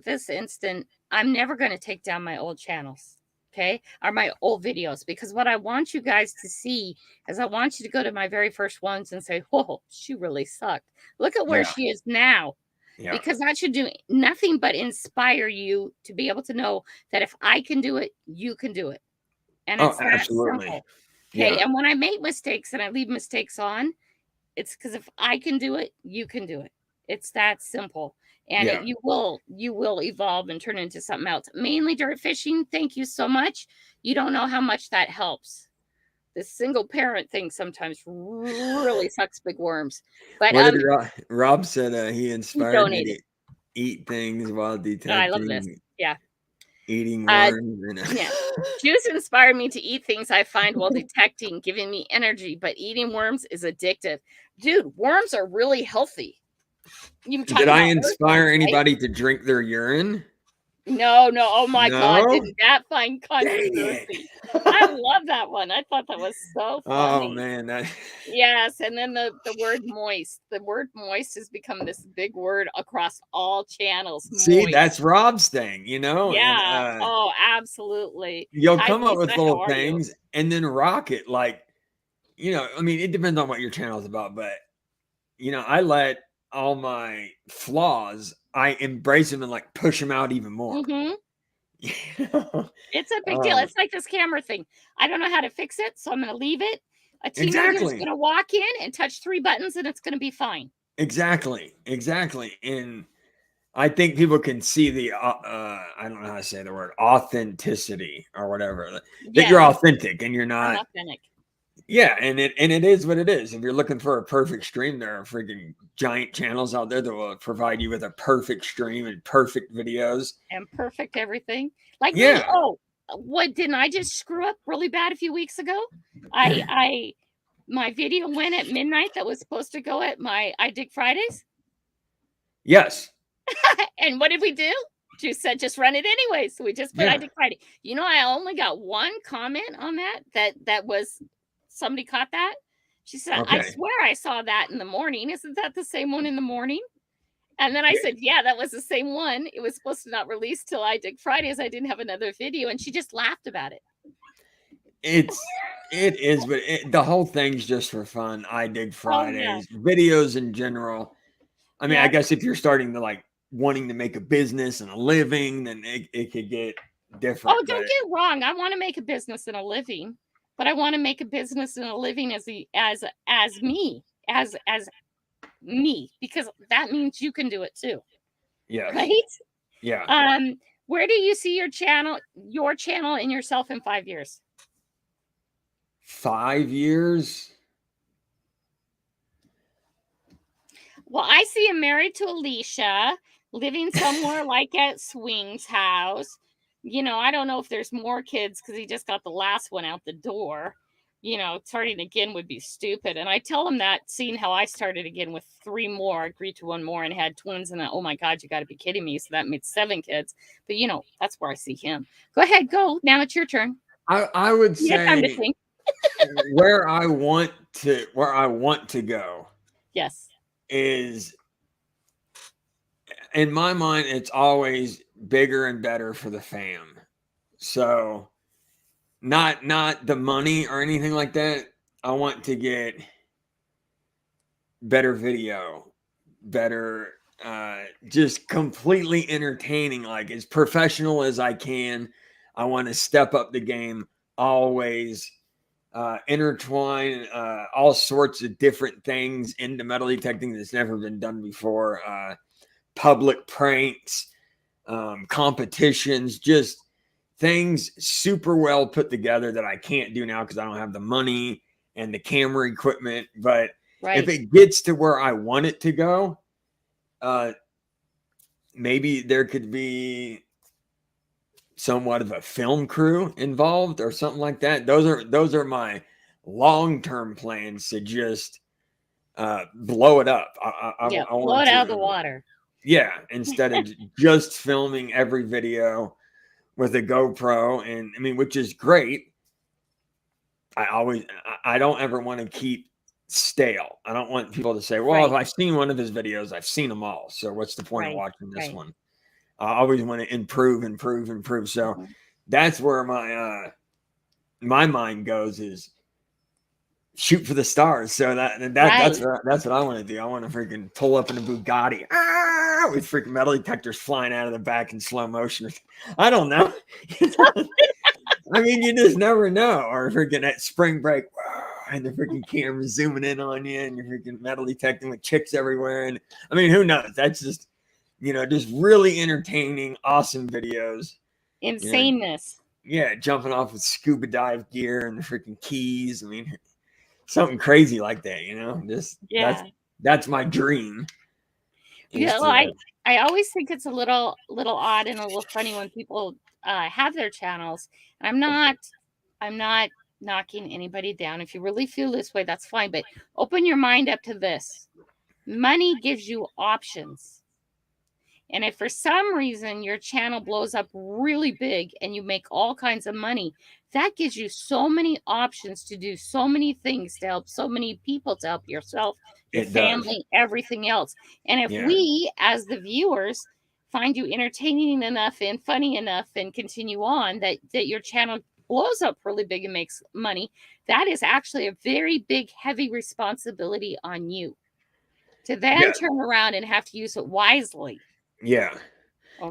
this instant, I'm never going to take down my old channels. Okay, are my old videos, because what I want you guys to see is I want you to go to my very first ones and say, whoa, she really sucked. Look at where she is now. Yeah. Because that should do nothing but inspire you to be able to know that if I can do it, you can do it. And it's that simple. Okay. Yeah. And when I make mistakes and I leave mistakes on, it's because if I can do it, you can do it. It's that simple. And you will evolve and turn into something else. Mainly dirt fishing. Thank you so much. You don't know how much that helps. This single parent thing sometimes really sucks big worms. But what did Rob said he inspired me to eat things while detecting. I love this. Yeah. Eating worms. Yeah. Juice inspired me to eat things I find while detecting, giving me energy, but eating worms is addictive. Dude, worms are really healthy. Did I inspire anybody to drink their urine? No. Oh my God. Did that find controversy? I love that one. I thought that was so funny. Oh man. Yes. And then the word moist. The word moist has become this big word across all channels. See, moist. That's Rob's thing, Yeah. And, absolutely. You'll come up with little things and then rock it. Like, I mean, it depends on what your channel is about, but I let all my flaws, I embrace them and like push them out even more. It's a big deal. It's like this camera thing. I don't know how to fix it, so I'm going to leave it. A teenager is going to walk in and touch 3 buttons and it's going to be fine. Exactly. And I think people can see the, I don't know how to say the word, authenticity or whatever. That you're authentic and you're not. I'm authentic. Yeah, and it is what it is. If you're looking for a perfect stream, there are freaking giant channels out there that will provide you with a perfect stream and perfect videos. And perfect everything. Like me. Yeah. Oh, what didn't I just screw up really bad a few weeks ago? I my video went at midnight that was supposed to go at my I Dig Fridays. Yes. And what did we do? Just said just run it anyway. So we just put I Yeah. Dig Friday. You know, I only got one comment on that was somebody caught that. She said, I Okay. swear I saw that in the morning. Isn't that the same one in the morning? And then I Yeah. said, yeah, that was the same one. It was supposed to not release till I Dig Fridays. I didn't have another video. And she just laughed about it. It is, but the whole thing's just for fun. I dig Oh, yeah. Fridays, videos in general. I mean, I Yeah. guess if you're starting to like wanting to make a business and a living, then it could get different. Oh, But don't get wrong. I want to make a business and a living, but I want to make a business and a living as me, as me, because that means you can do it too, yes, right? yeah, Um, where do you see your channel and yourself in 5 years? 5 years. Well, I see him married to Alicia, living somewhere like at Swing's house. You know, I don't know if there's more kids because he just got the last one out the door. You know, starting again would be stupid. And I tell him that, seeing how I started again with three more, I agreed to one more and had twins. And oh my God, you got to be kidding me. So that made 7 kids. But, you know, that's where I see him. Go ahead, go. Now it's your turn. I would You got time to say think. where I want to go Yes. is, in my mind, it's always bigger and better for the fam. So not the money or anything like that. I want to get better video, better, just completely entertaining, like as professional as I can. I want to step up the game always, intertwine all sorts of different things into metal detecting that's never been done before. Public pranks, competitions, just things super well put together that I can't do now because I don't have the money and the camera equipment. But if Right. it gets to where I want it to go, uh, maybe there could be somewhat of a film crew involved or something like that. Those are my long term plans to just blow it up. Yeah. I Blow want it out of the to, water. yeah, instead of just filming every video with a GoPro, and I mean, which is great. I don't ever want to keep stale. I don't want people to say, well, if Right. I've seen one of his videos, I've seen them all. So what's the point of Right. watching this Right. one? I always want to improve, improve, improve. So Mhm. that's where my mind goes, is shoot for the stars. So Right. that's what I want to do. I want to freaking pull up in a Bugatti, with freaking metal detectors flying out of the back in slow motion. I don't know. I mean, you just never know. Or freaking at spring break, and the freaking camera zooming in on you, and you're freaking metal detecting with chicks everywhere. And I mean, who knows? That's just, just really entertaining, awesome videos. You know, Insaneness. yeah, jumping off with scuba dive gear and the freaking keys. I mean, something crazy like that. Just Yeah. that's my dream. Is Yeah, well, to I always think it's a little odd and a little funny when people have their channels. I'm not knocking anybody down. If you really feel this way, that's fine. But open your mind up to this. Money gives you options. And if for some reason your channel blows up really big and you make all kinds of money, that gives you so many options to do so many things to help so many people, to help yourself, your it does. family, everything else. And if Yeah, we, as the viewers, find you entertaining enough and funny enough and continue on, that your channel blows up really big and makes money, that is actually a very big, heavy responsibility on you to then yeah, turn around and have to use it wisely. yeah.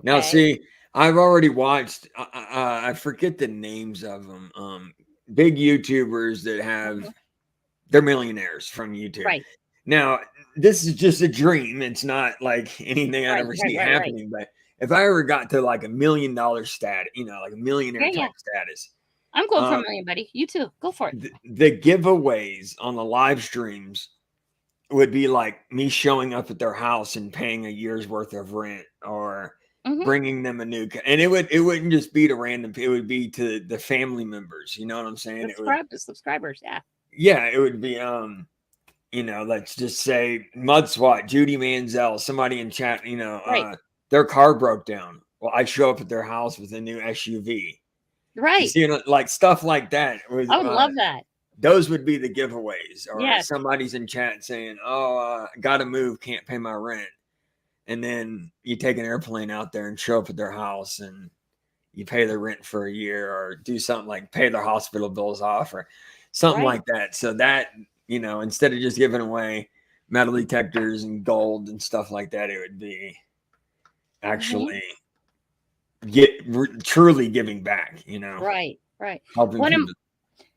Now, Okay. see, I've already watched. I forget the names of them. Big YouTubers that have, Mhm. they're millionaires from YouTube. Right, Now, this is just a dream. It's not like anything I'd right, ever right, see right, right. happening. But if I ever got to like $1 million status, like a Yeah, millionaire yeah. type status, I'm going for a Um, million, buddy. You too. Go for it. the giveaways on the live streams would be like me showing up at their house and paying a year's worth of rent, or Hmm. bringing them a and it wouldn't just be to random, it would be to the family members, you know what I'm saying? It would, Subscribers. Yeah. yeah, it would be let's just say Mud SWAT, Judy Manziel, somebody in chat, Right. their car broke down. Well, I show up at their house with a new SUV. You Right. see, like stuff like that was I would love that. those would be the giveaways, or Yes. somebody's in chat saying, "Oh, gotta move, can't pay my rent," and then you take an airplane out there and show up at their house and you pay their rent for a year, or do something like pay their hospital bills off, or something Right. like that. So that, instead of just giving away metal detectors and gold and stuff like that, it would be Hmm. actually truly giving back, Right. Right. helping One of people.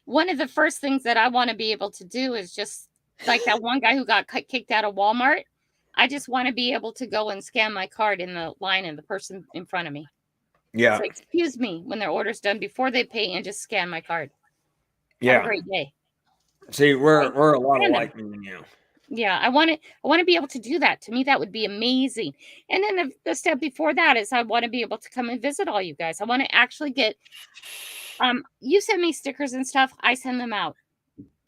one of the first things that I want to be able to do is just like that one guy who got kicked out of Walmart. I just want to be able to go and scan my card in the line and the person in front of me. Yeah, Say, excuse me, when their order's done before they pay, and just scan my card. Have a yeah. great day. See, Right? we're a lot Random. alike, me and you. Yeah, I want to be able to do that. To me, that would be amazing. And then the step before that is I want to be able to come and visit all you guys. I want to actually get you send me stickers and stuff, I send them out.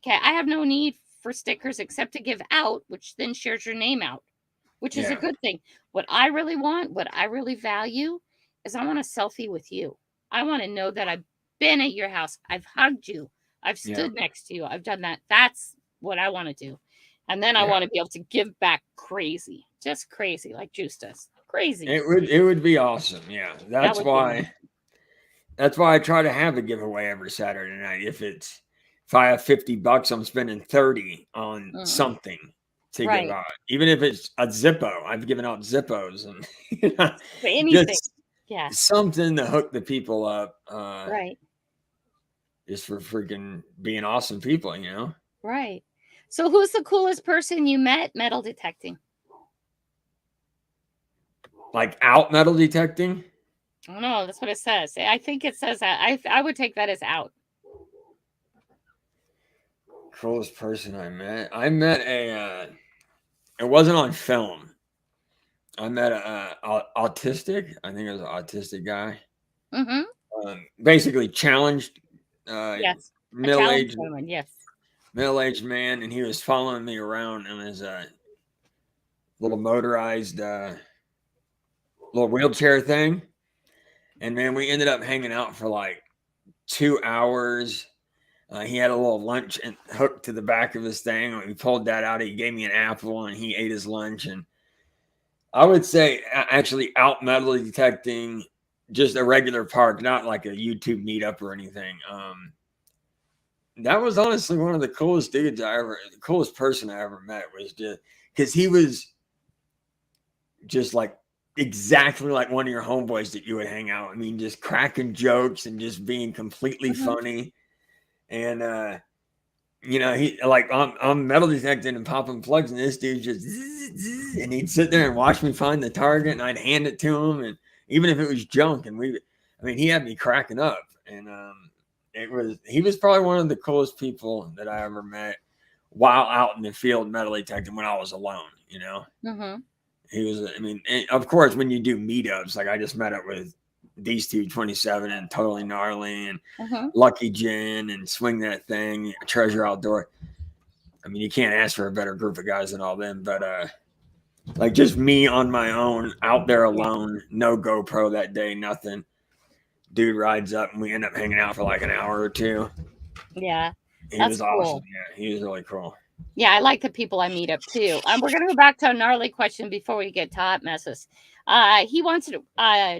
Okay, I have no need for stickers except to give out, which then shares your name out, which is a Yeah, good thing. What I really want, what I really value is I want a selfie with you. I want to know that I've been at your house. I've hugged you. I've yeah, stood next to you. I've done that. That's what I want to do. And then I yeah. want to be able to give back crazy, just crazy, like Juice does. Crazy. It would be awesome. Yeah, That that's would be why. amazing. That's why I try to have a giveaway every Saturday night. If I have $50, I'm spending 30 on Mm, something to give right. out. Even if it's a Zippo, I've given out Zippos and Anything. just Yeah. something to hook the people up, Right. just for freaking being awesome people. Right. So who's the coolest person you met metal detecting? Like out metal detecting. I don't know. That's what it says. I think it says that. I would take that as out. Coolest person I met. I met it wasn't on film. I met a autistic. I think it was an autistic guy. Mm-hmm. Basically challenged, uh, Yes. A middle challenge aged woman. Yes. middle aged man, and he was following me around in his little motorized little wheelchair thing. And man, we ended up hanging out for like 2 hours. He had a little lunch and hooked to the back of his thing. We pulled that out. He gave me an apple, and he ate his lunch. And I would say actually out metal detecting, just a regular park, not like a YouTube meetup or anything. That was honestly one of the coolest dudes the coolest person I ever met, was just because he was just like exactly like one of your homeboys that you would hang out. I mean, just cracking jokes and just being completely Mm-hmm. funny. And he like I'm metal detecting and popping plugs, and this dude just and he'd sit there and watch me find the target, and I'd hand it to him, and even if it was junk, and I mean, he had me cracking up, and he was probably one of the coolest people that I ever met while out in the field metal detecting when I was alone. Mm-hmm. He was, I mean, and of course, when you do meetups, like I just met up with these two, 27 and Totally Gnarly and Mm-hmm. Lucky Jen and Swing That Thing, Treasure Outdoor. I mean, you can't ask for a better group of guys than all them, but like just me on my own out there Yeah. alone, no GoPro that day, nothing. Dude rides up and we end up hanging out for like an hour or two. Yeah. He That's was awesome. cool. Yeah, he was really cool. Yeah, I like the people I meet up too. We're gonna go back to a gnarly question before we get to hot messes. He wants to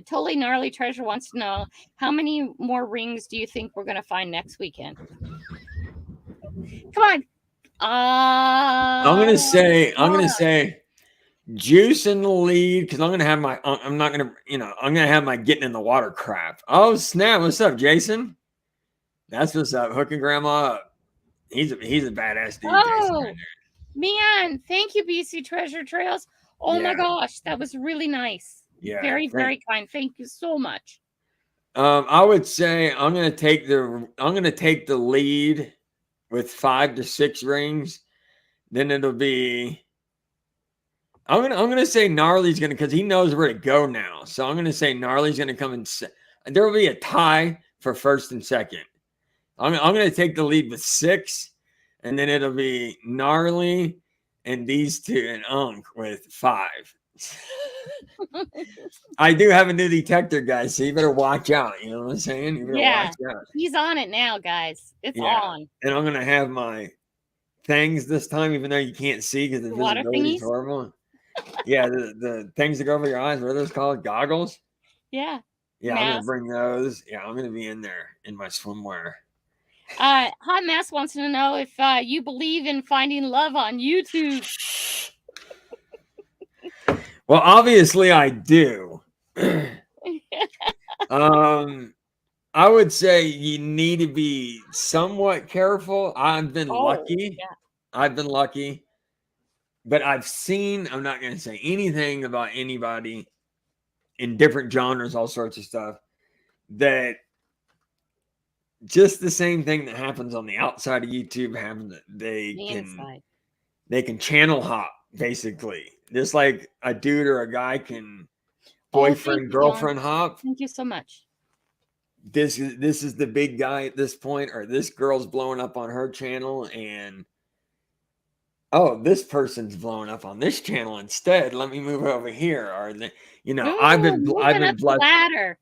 totally gnarly treasure wants to know how many more rings do you think we're gonna find next weekend? Come on. I'm gonna say Juice in the lead, because I'm gonna have my. I'm not gonna. I'm gonna have my getting in the water crap. Oh snap! What's up, Jason? That's what's up. Hooking grandma up. He's a badass dude, Jason. Right Oh, man, thank you, BC Treasure Trails. Oh there. my Yeah, gosh, that was really nice. yeah. Very, very kind. Thank you so much. I would say I'm gonna take the lead with 5 to 6 rings. Then it'll be I'm gonna say Gnarly's gonna because he knows where to go now. So I'm gonna say Gnarly's gonna come and there will be a tie for first and second. I'm gonna take the lead with 6, and then it'll be Gnarly and these two and Unk with 5. I do have a new detector, guys, so you better watch out. You know what I'm saying? You better watch Yeah. out. He's on it now, guys. It's Yeah, on. and I'm gonna have my things this time, even though you can't see because the The water visibility is thingies? horrible. Yeah, the things that go over your eyes. What are those called? Goggles. Yeah. Yeah, I'm gonna Mask. bring those. Yeah, I'm gonna be in there in my swimwear. Hot Mass wants to know if you believe in finding love on YouTube. Well, obviously I do. um, I would say you need to be somewhat careful. I've been Oh, lucky. yeah. I've been lucky, but I've seen. I'm not gonna say anything about anybody in different genres, all sorts of stuff. That just the same thing that happens on the outside of YouTube happens. They The can inside. they can channel hop basically, just like a dude or a guy can Oh, thank boyfriend you, Don. girlfriend hop. Thank you so much. This is the big guy at this point, or this girl's blowing up on her channel, and oh, this person's blowing up on this channel instead. Let me move over here. Or I've Ooh, been moving up the blessed. ladder.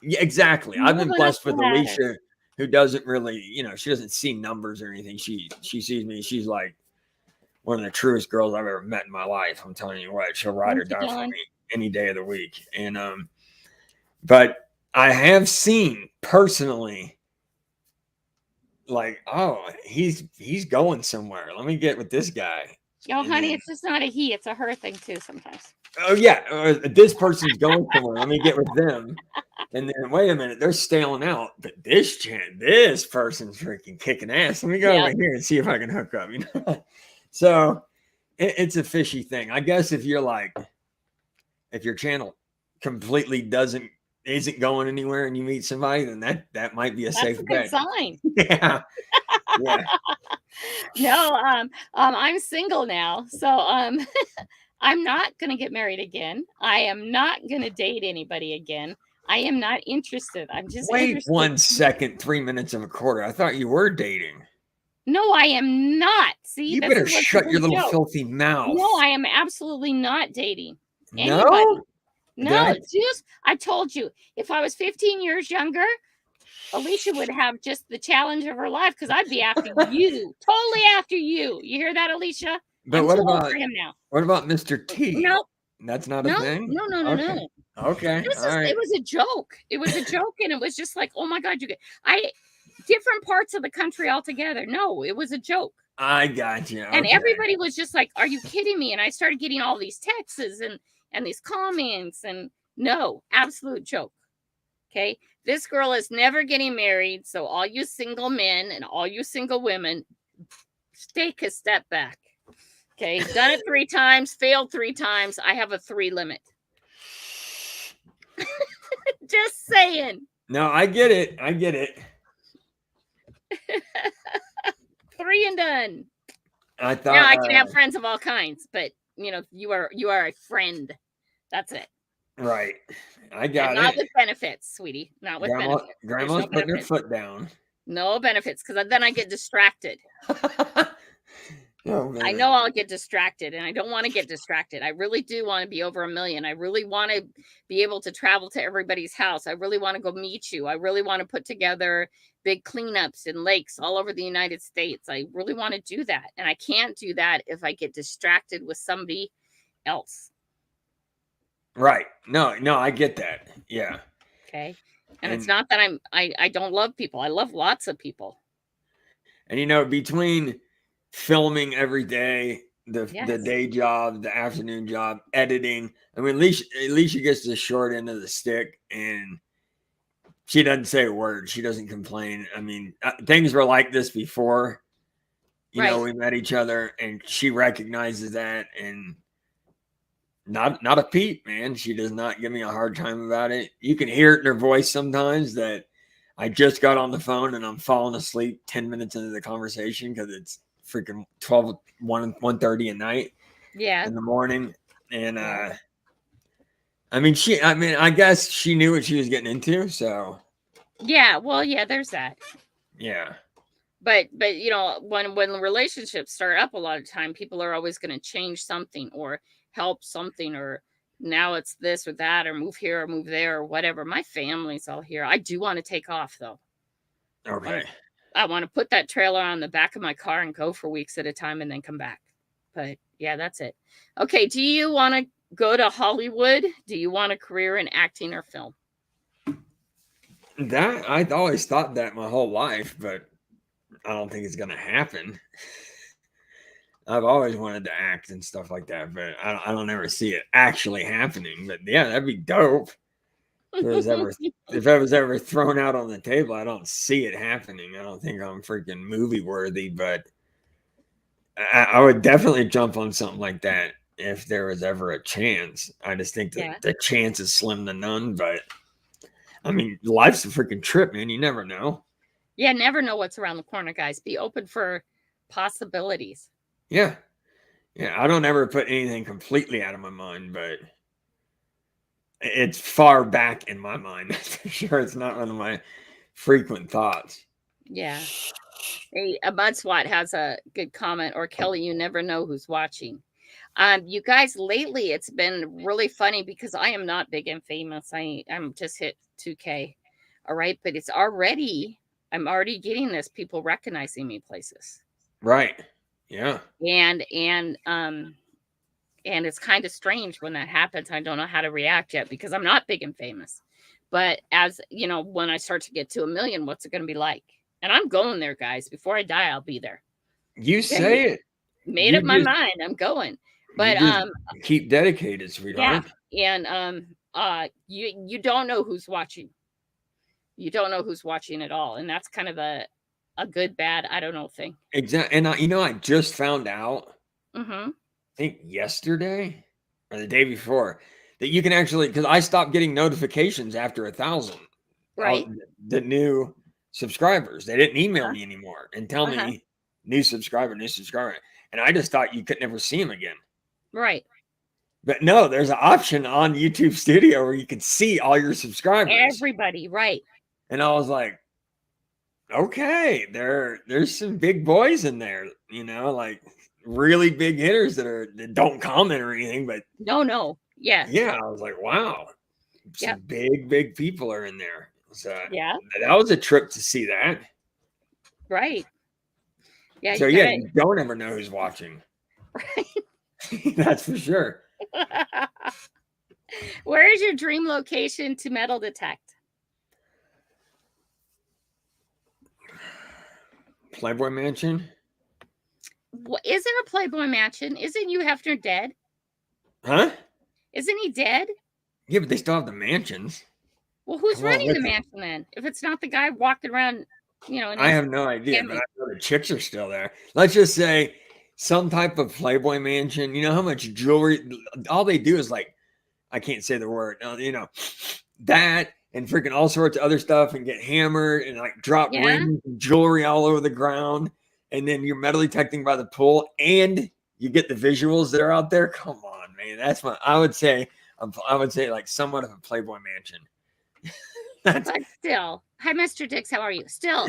Yeah, exactly. I've been Moving up blessed the with ladder. Alicia, who doesn't really, she doesn't see numbers or anything. She sees me. She's like one of the truest girls I've ever met in my life. I'm telling you what, she'll ride or Thank you, die for Don. me any day of the week. And but I have seen personally, like, oh, he's going somewhere. Let me get with this guy. Yo, And honey, then, it's just not a he, it's a her thing too sometimes. oh yeah, this person's going somewhere. Let me get with them. And then wait a minute, they're staling out. But this person's freaking kicking ass. Let me go over Yep. here and see if I can hook up. So it's a fishy thing. I guess if you're like, if your channel completely isn't going anywhere, and you meet somebody, then that might be a That's safe a good bet. sign. Yeah, yeah. No, I'm single now. So I'm not gonna get married again. I am not gonna date anybody again. I am not interested. I'm just Wait interested. 1 second, 3 minutes of a quarter. I thought you were dating. No, I am not. See, You this better is what's a shut your big little joke. filthy mouth. No, I am absolutely not dating No? anybody. Did I? No, just I told you, if I was 15 years younger, Alicia would have just the challenge of her life because I'd be after you, totally after you. You hear that, Alicia? But I'm too old for him now. what about Mr. T? No, That's not a no, thing? no, no, no, no. Okay. Okay. All It right. was a joke. It was a joke, and it was just like, oh my god, you get I different parts of the country altogether. No, it was a joke. I got you. And Okay. everybody was just like, "Are you kidding me?" And I started getting all these texts and these comments, and no, absolute joke. Okay, this girl is never getting married, so all you single men and all you single women, take a step back. Okay, done it 3 times, failed 3 times. I have a 3 limit. Just saying, No, I get it. I get it. 3 and done. I Now thought I can have friends of all kinds, but you are a friend. That's it. right. I And got not it. with benefits, sweetie. Not with benefits. There's Grandma's no putting her benefits. foot down. No benefits, because then I get distracted. Oh I man. know I'll get distracted, and I don't want to get distracted. I really do want to be over 1 million. I really want to be able to travel to everybody's house. I really want to go meet you. I really want to put together big cleanups in lakes all over the United States. I really want to do that. And I can't do that if I get distracted with somebody else. Right. No, I get that. Yeah. Okay. And it's And not that I don't love people. I love lots of people. between filming every day, the Yes. day job, the afternoon job, editing. I mean, at least she gets the short end of the stick, and she doesn't say a word. She doesn't complain. I mean, things were like this before. Right. We met each other, and she recognizes that, and Not a peep, man. She does not give me a hard time about it. You can hear it in her voice sometimes that I just got on the phone and I'm falling asleep 10 minutes into the conversation because it's freaking 12, 1:30 at night Yeah. in the morning. And Yeah. I mean, I guess she knew what she was getting into, so Yeah. Well, yeah, there's that. yeah. But when relationships start up, a lot of time people are always going to change something or help something, or now it's this or that, or move here or move there or whatever. My family's all here. I do want to take off though. want Okay. to I want to put that trailer on the back of my car and go for weeks at a time and then come back. But yeah, that's it. Okay, do you want to go to Hollywood? Do you want a career in acting or film? That I'd always thought that my whole life, but I don't think it's gonna happen. I've always wanted to act and stuff like that, but I don't ever see it actually happening. But yeah, that'd be dope. If it was ever if it was ever thrown out on the table, I don't see it happening. I don't think I'm freaking movie worthy, but I would definitely jump on something like that if there was ever a chance. I just think that Yeah. the chance is slim to none. But I mean, life's a freaking trip, man. You never know. Yeah, never know what's around the corner, guys. Be open for possibilities. Yeah, yeah. I don't ever put anything completely out of my mind, but it's far back in my mind. That's for sure. It's not one of my frequent thoughts. Yeah. Hey, a mud swat has a good comment, or Kelly, you never know who's watching. You guys, lately it's been really funny because I am not big and famous. I'm just hit 2K. All right, but I'm already getting this, people recognizing me places. Right. Yeah. And it's kind of strange when that happens. I don't know how to react yet because I'm not big and famous. But as you know, when I start to get to 1 million, what's it going to be like? And I'm going there, guys. Before I die, I'll be there. You Okay, say it. made You up my just mind. I'm going. you But just keep dedicated, yeah, sweetheart. and you don't know who's watching. You don't know who's watching at all, and that's kind of a good bad I don't know thing. Exactly. And I just found out, Mm-hmm. I think yesterday or the day before, that you can actually, because I stopped getting notifications after 1,000. All Right. the new subscribers, they didn't email Uh-huh. me anymore and tell Uh-huh. me new subscriber, new subscriber. And I just thought you could never see them again. Right. But no, there's an option on YouTube Studio where you can see all your subscribers. Everybody, right. And I was like, okay, there's some big boys in there, like really big hitters that don't comment or anything, but No, no. Yes. yeah, I was like, wow, Yep. some big people are in there. So Yeah. that was a trip to see that. Right. Yeah, So you yeah, got you don't ever know who's watching. it. That's for sure. Where is your dream location to metal detect? Playboy Mansion, What, is there a Playboy Mansion? Isn't you Hefner dead? huh? Isn't he dead? Yeah, but they still have the mansions. Well, who's Come on running the with it. mansion then? If it's not the guy walking around, in I his have no idea, but I pajamas. know the chicks are still there. Let's just say some type of Playboy Mansion. You know how much jewelry? All they do is like, I can't say the word. That and freaking all sorts of other stuff, and get hammered and like drop Yeah. rings and jewelry all over the ground, and then you're metal detecting by the pool, and you get the visuals that are out there. Come on, man. That's what I would say. I would say like somewhat of a Playboy Mansion. That's But still, hi, Mr. Dix. How are you? Still,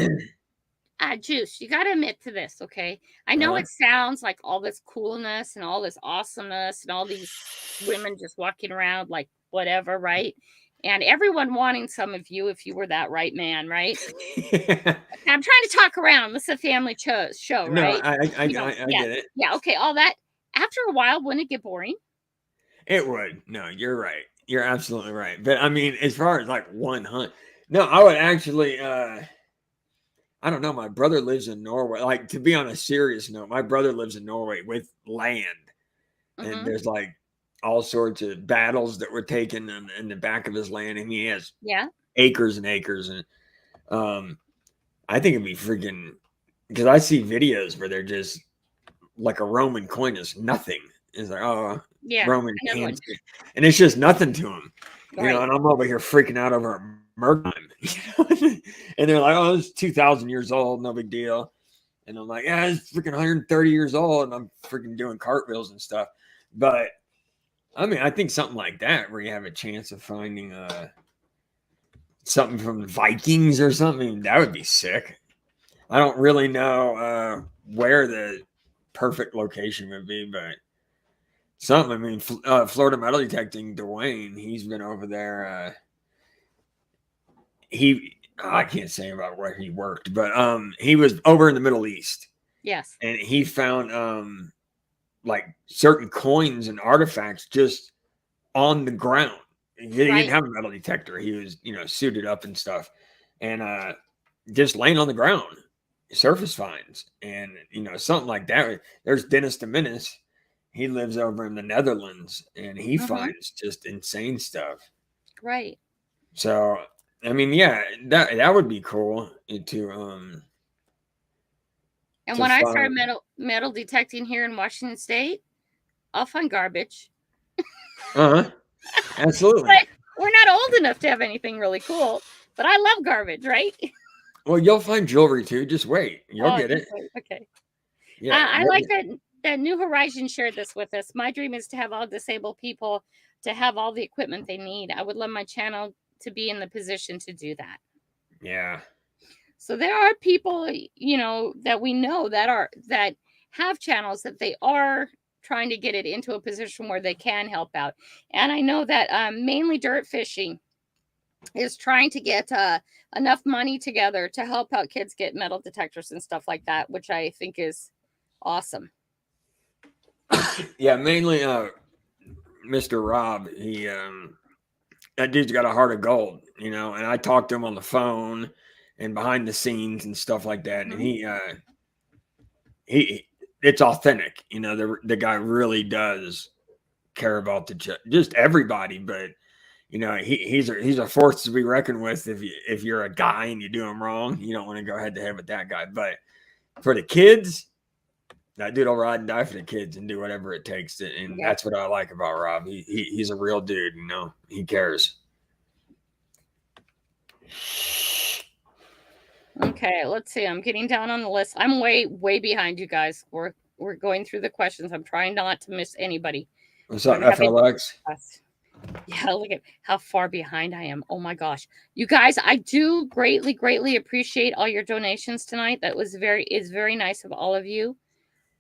Juice, you got to admit to this, okay? I know uh, it sounds like all this coolness and all this awesomeness and all these women just walking around like whatever, right? And everyone wanting some of you if you were that right man, right? I'm trying to talk around. This is a family show, no, right? I Yeah, get it. yeah. Okay, all that. After a while, wouldn't it get boring? It would. No, you're right. You're absolutely right. But I mean, as far as like one hunt, no, I would actually. I don't know. My brother lives in Norway. Like, to be on a serious note, my brother lives in Norway with land, and Mm-hmm. there's like all sorts of battles that were taken in the back of his land, and he has Yeah. acres and acres. And um, I think it'd be freaking, because I see videos where they're just like a Roman coin is nothing. It's like, oh, Yeah, Roman another one. cancer, and it's just nothing to him, Right. and I'm over here freaking out over a murder time, and they're like, "Oh, it's 2,000 years old, no big deal," and I'm like, "Yeah, it's freaking 130 years old," and I'm freaking doing cartwheels and stuff, but I mean, I think something like that where you have a chance of finding something from the Vikings or something, that would be sick. I don't really know where the perfect location would be, but something. I mean, Florida Metal Detecting, Dwayne, he's been over there. I can't say about where he worked, but he was over in the Middle East, Yes. and he found like certain coins and artifacts just on the ground. He didn't Right. have a metal detector. He was, suited up and stuff, and just laying on the ground, surface finds, and something like that. There's Dennis de Menace. He lives over in the Netherlands, and he Mhm. finds just insane stuff. Right. So, I mean, yeah, that would be cool And to when I start find. metal detecting here in Washington State, I'll find garbage. Uh huh. Absolutely. But we're not old enough to have anything really cool. But I love garbage, right? Well, you'll find jewelry too. Just wait. You'll Oh, get just it. wait. Okay. Yeah. I like that New Horizon shared this with us. My dream is to have all disabled people to have all the equipment they need. I would love my channel to be in the position to do that. Yeah. So there are people, that we know that have channels that they are trying to get it into a position where they can help out. And I know that mainly dirt fishing is trying to get enough money together to help out kids get metal detectors and stuff like that, which I think is awesome. Yeah. Mainly, Mr. Rob. That dude's got a heart of gold, and I talked to him on the phone and behind the scenes and stuff like that, and Mhm. he it's authentic. The guy really does care about just everybody, but he's a force to be reckoned with. If you're a guy and you do him wrong, you don't want to go head to head with that guy. But for the kids, that dude will ride and die for the kids and do whatever it takes to, and Yep. that's what I like about Rob. He's a real dude. He cares. Okay, let's see. I'm getting down on the list. I'm way behind you guys. We're going through the questions. I'm trying not to miss anybody. What's I up, don't have any. FLX? Yeah, look at how far behind I am. Oh my gosh. You guys, I do greatly appreciate all your donations tonight. That was very nice of all of you.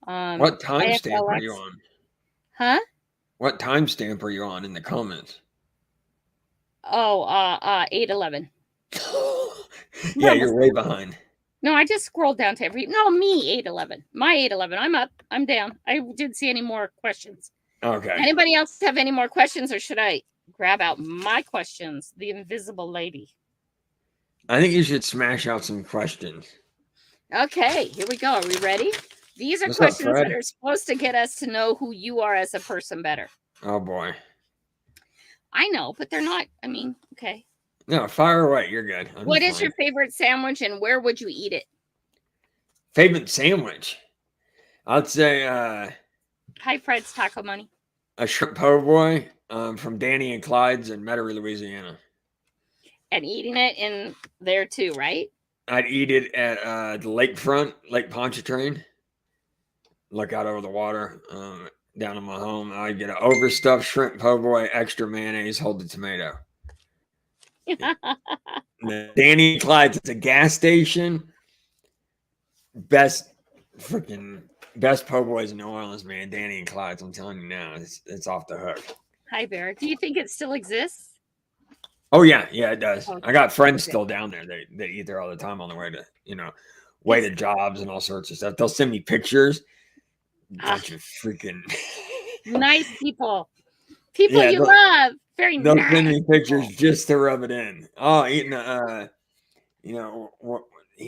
What timestamp are you IFLX. on? Huh? What timestamp are you on in the comments? Oh, 811. Yeah, No, you're way behind. no, I just scrolled down to me 811. My 811. I'm up. I'm down. I didn't see any more questions. Okay. Anybody else have any more questions, or should I grab out my questions? The invisible lady. I think you should smash out some questions. Okay, here we go. Are we ready? These are What's up, questions that Fred? are supposed to get us to know who you are as a person better. Oh boy. I know, but they're not. I mean, okay. No, fire away. You're good. I'm What is your fine. favorite sandwich and where would you eat it? Favorite sandwich? I'd say Hi, Fred's Taco Money. a shrimp po' boy from Danny and Clyde's in Metairie, Louisiana. And eating it in there too, right? I'd eat it at the lakefront, Lake Pontchartrain. Look out over the water down in my home. I'd get an overstuffed shrimp po' boy, extra mayonnaise, hold the tomato. The Danny and Clyde's, it's a gas station. Best freaking best po' boys in New Orleans, man. Danny and Clyde's. I'm telling you now, it's off the hook. Hi, Bear. Do you think it still exists? Oh yeah, it does. I Okay. got friends Okay. still down there. They eat there all the time on the way to way It's to jobs and all sorts of stuff. They'll send me pictures. ah, Bunch of freaking nice people. People yeah. you love. Very They'll send nice me pictures people. just to rub it in. Oh, eating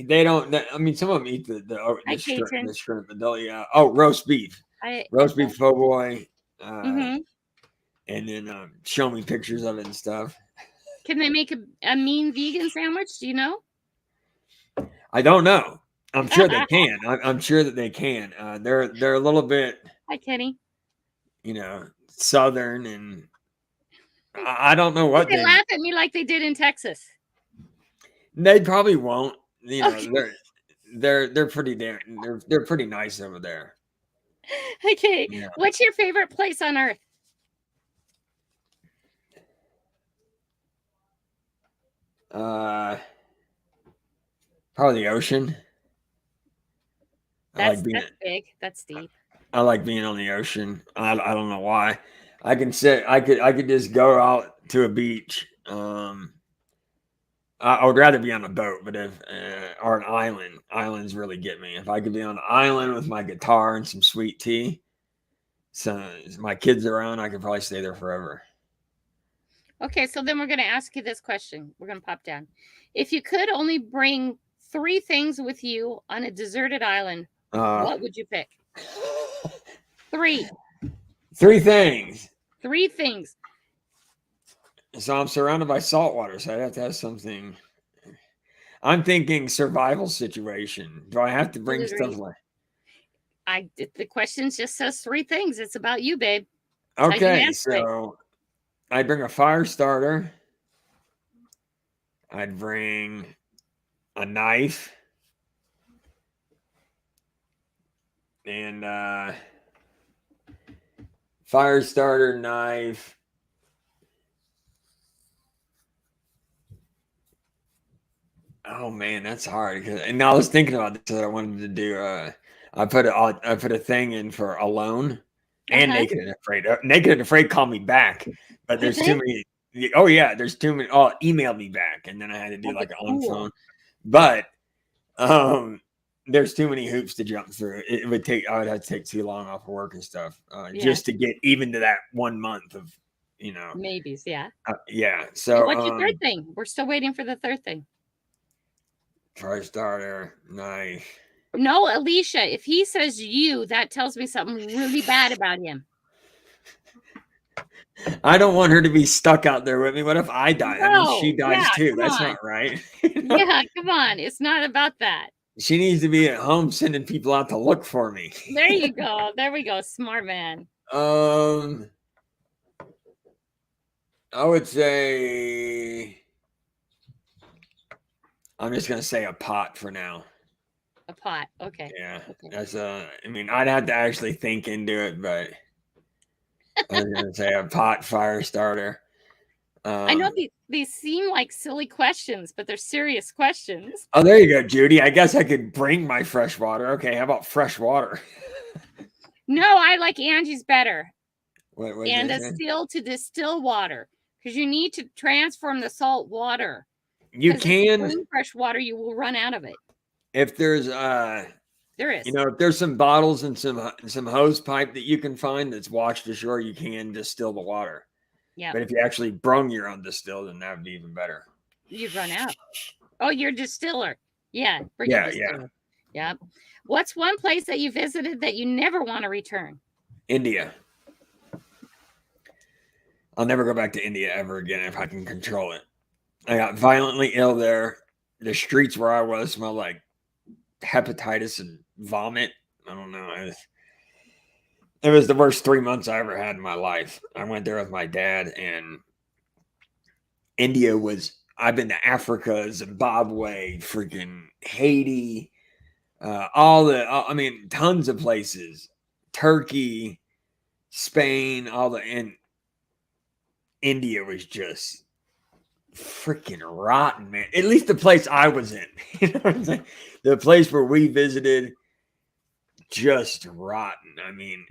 they don't. I mean, some of them eat Hi, the Cajun. shrimp, but they'll roast beef, Hi, roast Ethel. beef po' boy, Mm-hmm. and then show me pictures of it and stuff. Can they make a mean vegan sandwich? Do you know? I don't know. I'm sure they can. I'm sure that they can. They're a little bit, Hi, Kenny. you know, southern, and I don't know Would what they they. laugh at me like they did in Texas? They probably won't. You know, Okay. they're pretty damn. They're pretty nice over there. Okay. Yeah. What's your favorite place on earth? Uh, Probably the ocean. I like being. That's big. That's deep. I like being on the ocean. I don't know why. I can sit. I could just go out to a beach. I would rather be on a boat, but if or an island, islands really get me. If I could be on an island with my guitar and some sweet tea, so my kids around, I could probably stay there forever. Okay, so then we're going to ask you this question. We're going to pop down. If you could only bring 3 things with you on a deserted island, Uh, what would you pick? 3. 3 things. 3 things. So I'm surrounded by salt water, so I'd have to have something. I'm thinking survival situation. Do I have to bring stuff like? The question just says 3 things. It's about you, babe. It's how you Okay, answer it. so I'd bring a fire starter. I'd bring a knife and fire starter, knife. Oh man, that's hard. And I was thinking about this that I wanted to do. I put a thing in for alone and Uh-huh. naked and afraid. Naked and afraid called me back, but Did there's too they? many. Oh yeah, there's too many. Oh, emailed me back, and then I had to do Oh, like an on cool. phone. But um, there's too many hoops to jump through. It would take. I would have to take too long off of work and stuff Yeah. just to get even to that 1 month of you know. Maybes, yeah. Yeah. Okay, So what's your third thing? We're still waiting for the third thing. fire starter, knife. No, Alicia, if he says you, that tells me something really bad about him. I don't want her to be stuck out there with me. What if I die? That means No, she yeah, dies too. come That's on. not right. Yeah, come on. It's not about that. She needs to be at home sending people out to look for me. There you go. There we go. Smart man. um, I would say I'm just gonna say a pot for now. A pot. Okay. Yeah, Okay. that's I mean, I'd have to actually think into it, but I was gonna say a pot fire starter. I know Um, these seem like silly questions, but they're serious questions. oh, there you go, Judy. I guess I could bring my fresh water. Okay, how about fresh water? No, I like Angie's better. What did And they a say? still to distill water because you need to transform the salt water. You Because if you can bring fresh water, you will run out of it. if there's There is. if there's some bottles and some hose pipe that you can find that's washed ashore, you can distill the water. Yeah. But if you actually brung your own distill, then that would be even better. You'd run out. Oh, you're a distiller. Yeah. Bring a Yeah, yeah. distiller. Yeah. What's one place that you visited that you never want to return? India. I'll never go back to India ever again if I can control it. I got violently ill there. The streets where I was smelled like hepatitis and vomit. I don't know. It was the worst 3 months I ever had in my life. I went there with my dad, and India was. I've been to Africa, Zimbabwe, freaking Haiti, I mean, tons of places, Turkey, Spain, all the, and India was just freaking rotten, man. At least the place I was in, you know what I'm saying? The place where we visited, just rotten. I mean,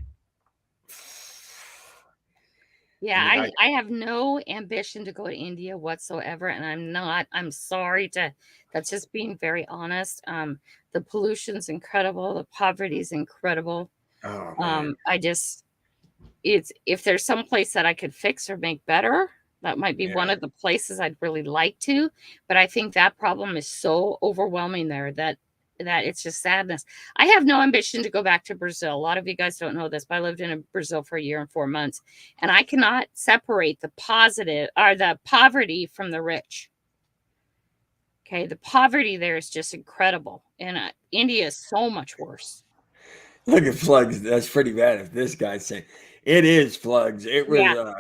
Yeah, I mean, I I have no ambition to go to India whatsoever, and I'm not. I'm sorry to. That's just being very honest. The pollution's incredible. The poverty's incredible. oh man, I just it's if there's some place that I could fix or make better, that might be one yeah, of the places I'd really like to. But I think that problem is so overwhelming there that it's just sadness. I have no ambition to go back to Brazil. A lot of you guys don't know this, but I lived in Brazil for a year and 4 months, and I cannot separate the positive or the poverty from the rich. Okay, the poverty there is just incredible, and India is so much worse. look at plugs. That's pretty bad. If this guy's saying It is plugs. It was. Yeah.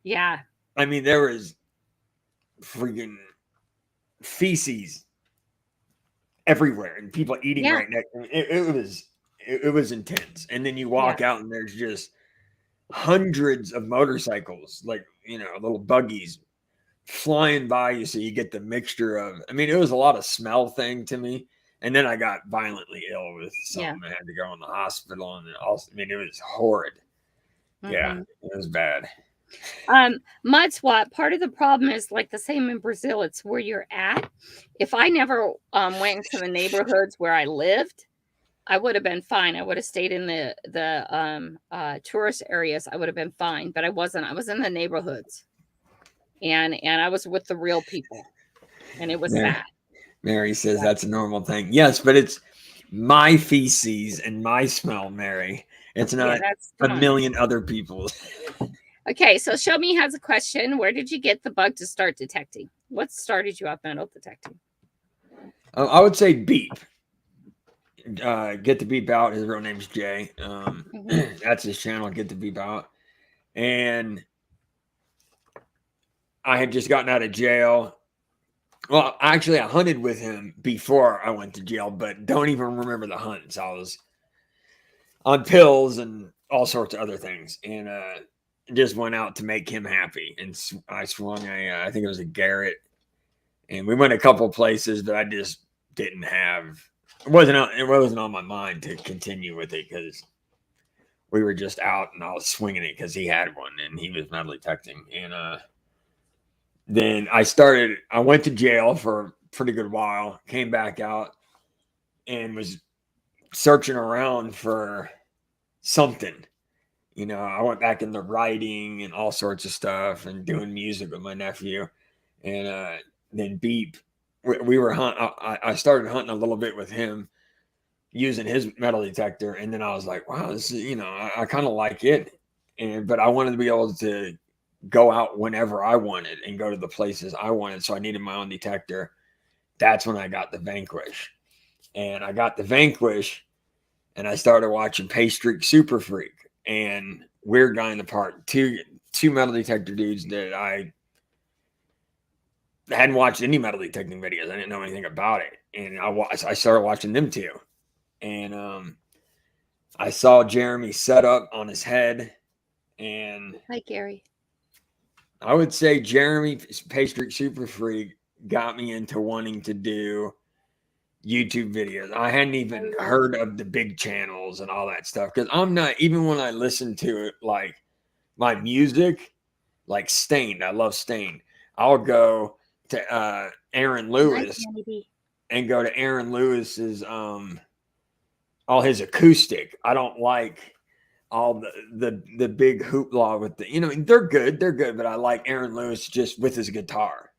Yeah. I mean, there was freaking feces everywhere and people eating Yeah. right next. It was intense. And then you Yeah. walk out and there's just hundreds of motorcycles, like little buggies flying by you. So you get the mixture of. I mean, it was a lot of smell thing to me. And then I got violently ill with Yeah. something. I had to go in the hospital, and also, I mean, it was horrid. Yeah, Hmm. it was bad. Mud swap, part of the problem is like the same in Brazil, it's where you're at. If I never went into the neighborhoods where I lived, I would have been fine. I would have stayed in the tourist areas. I would have been fine, but I wasn't. I was in the neighborhoods, and I was with the real people, and it was Mary, sad. Mary says Yeah, that's a normal thing. Yes, but it's my feces and my smell, Mary. It's yeah, not that's a come on. million other people's. Okay, so Show Me has a question. Where did you get the bug to start detecting? What started you off metal detecting? I would say Beep. Get the Beep Out. His real name's Jay. Hmm. That's his channel. Get the Beep Out. And I had just gotten out of jail. Well, actually, I hunted with him before I went to jail, but don't even remember the hunts. I was on pills and all sorts of other things, and just went out to make him happy. And I swung I think it was a Garrett, and we went a couple places, but I just didn't have. It wasn't on my mind to continue with it because we were just out and I was swinging it because he had one and he was metal detecting. And then I went to jail for a pretty good while, came back out and was searching around for something. I went back into writing and all sorts of stuff and doing music with my nephew. And then Beep, we were I started hunting a little bit with him using his metal detector. And then I was like, wow, this is, I kind of like it. But I wanted to be able to go out whenever I wanted and go to the places I wanted. So I needed my own detector. That's when I got the Vanquish. And I got the Vanquish and I started watching Paystreak Super Freak and Weird Guy in the Park, two metal detector dudes that I hadn't watched any metal detecting videos. I didn't know anything about it, and I started watching them too. And I saw Jeremy set up on his head, and Hi, Gary. I would say Jeremy Paystreak Super Freak got me into wanting to do YouTube videos. I hadn't even Hello. heard of the big channels and all that stuff because I'm not even when I listen to it like my music, like Stained. I love Stained. I'll go to Aaron Hi, Lewis Kennedy. and go to Aaron Lewis's all his acoustic. I don't like all the big hoopla with the they're good, but I like Aaron Lewis just with his guitar,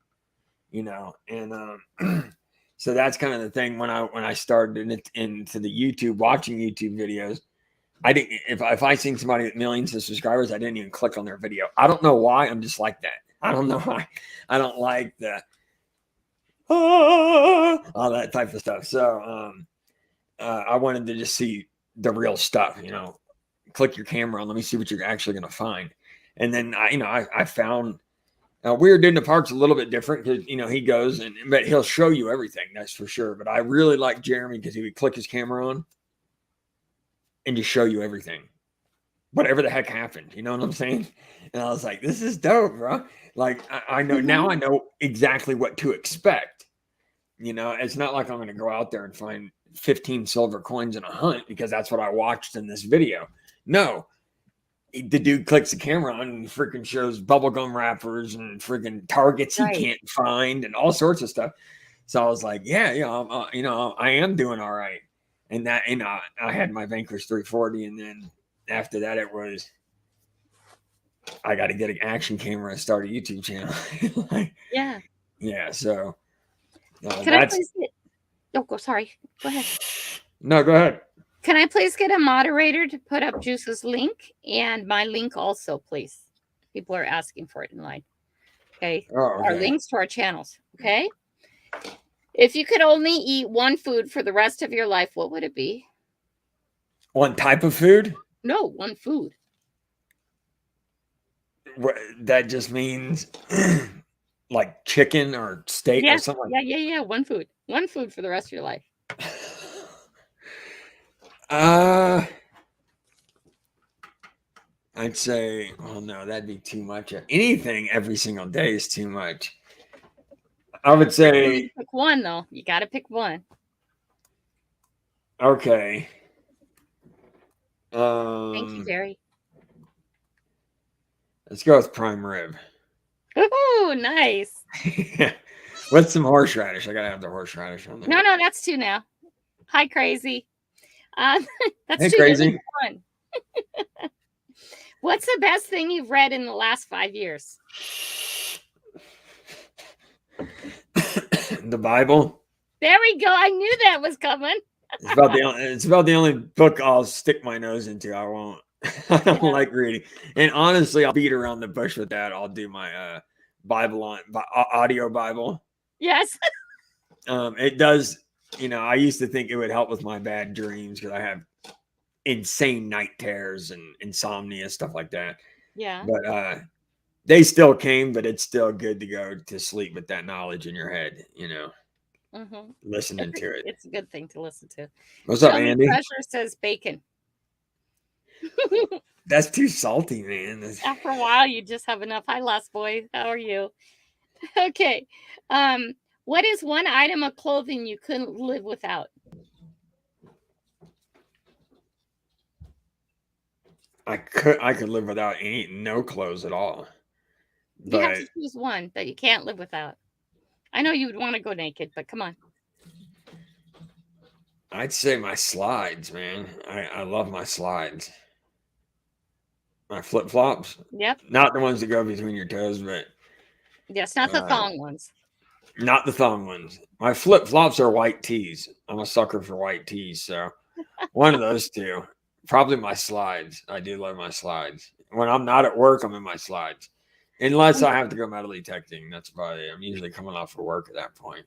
and so that's kind of the thing when I started into the YouTube watching YouTube videos. I didn't if I seen somebody with millions of subscribers, I didn't even click on their video. I don't know why. I'm just like that. I don't know why. I don't like the all that type of stuff. So I wanted to just see the real stuff. Click your camera on. Let me see what you're actually going to find. And then I found Weird in the Park's a little bit different because he goes but he'll show you everything. That's for sure. But I really like Jeremy because he would click his camera on and just show you everything, whatever the heck happened. You know what I'm saying? And I was like, this is dope, bro. Like I know now Hmm. I know exactly what to expect. It's not like I'm going to go out there and find 15 silver coins in a hunt because that's what I watched in this video. No, the dude clicks the camera on and freaking shows bubblegum wrappers and freaking targets he Right. can't find and all sorts of stuff. So I was like, yeah, I am doing all right. And that, I had my Vanquish 340, and then after that, it was I got to get an action camera and start a YouTube channel. Like, Yeah. yeah, so Can I that's please get? Oh, go. Sorry. Go ahead. no, go ahead. Can I please get a moderator to put up Juice's link and my link also, please? People are asking for it in line. Okay. Oh, Our okay. links to our channels. Okay. If you could only eat one food for the rest of your life, what would it be? One type of food? No, one food. That just means like chicken or steak or Yeah, something. yeah. One food for the rest of your life. Uh, I'd say, oh no, that'd be too much. Anything every single day is too much. I would You need say, to pick one though. You got to pick one. okay. Thank you, Um, Jerry. let's go with prime rib. Ooh, nice. With some horseradish. I gotta have the horseradish on there. No, that's two now. Hi, crazy. That's Hey, two. You only crazy. got one. What's the best thing you've read in the last 5 years? The Bible. There we go. I knew that was coming. It's about the only book I'll stick my nose into. I won't. I don't Yeah. like reading. And honestly, I'll beat around the bush with that. I'll do my Bible on audio Bible. Yes. It does. I used to think it would help with my bad dreams because I have insane night terrors and insomnia stuff like that. Yeah. But they still came, but it's still good to go to sleep with that knowledge in your head. Mm-hmm. Listening to it. It's a good thing to listen to. What's up, Show me Andy? treasure says bacon. That's too salty, man. After a while, you just have enough. Hi, Lost Boy. How are you? Okay. What is one item of clothing you couldn't live without? I could live without no clothes at all. You have But to choose one that you can't live without. I know you would want to go naked, but come on. I'd say my slides, man. I love my slides. My flip flops. Yep. Not the ones that go between your toes, but Yes, not the thong ones. not the thong ones. My flip flops are white tees. I'm a sucker for white tees, so one of those two. Probably my slides. I do love my slides. When I'm not at work, I'm in my slides. Unless I have to go metal detecting. That's about it. I'm usually coming off of work at that point.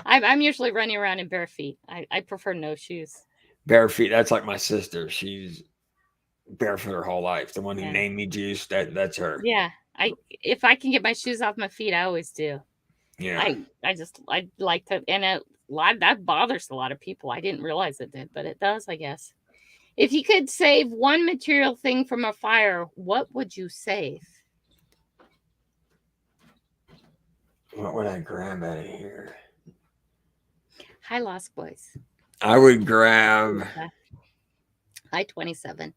I'm usually running around in bare feet. I prefer no shoes. Bare feet. That's like my sister. She's barefoot her whole life. The one who Yeah. named me Juice. That's her. Yeah. If I can get my shoes off my feet, I always do. Yeah. I like to, and a lot that bothers a lot of people. I didn't realize it did, but it does, I guess. If you could save one material thing from a fire, what would you save? What would I grab out of here? Hi, Lost Boys. I would grab. Hi, 27.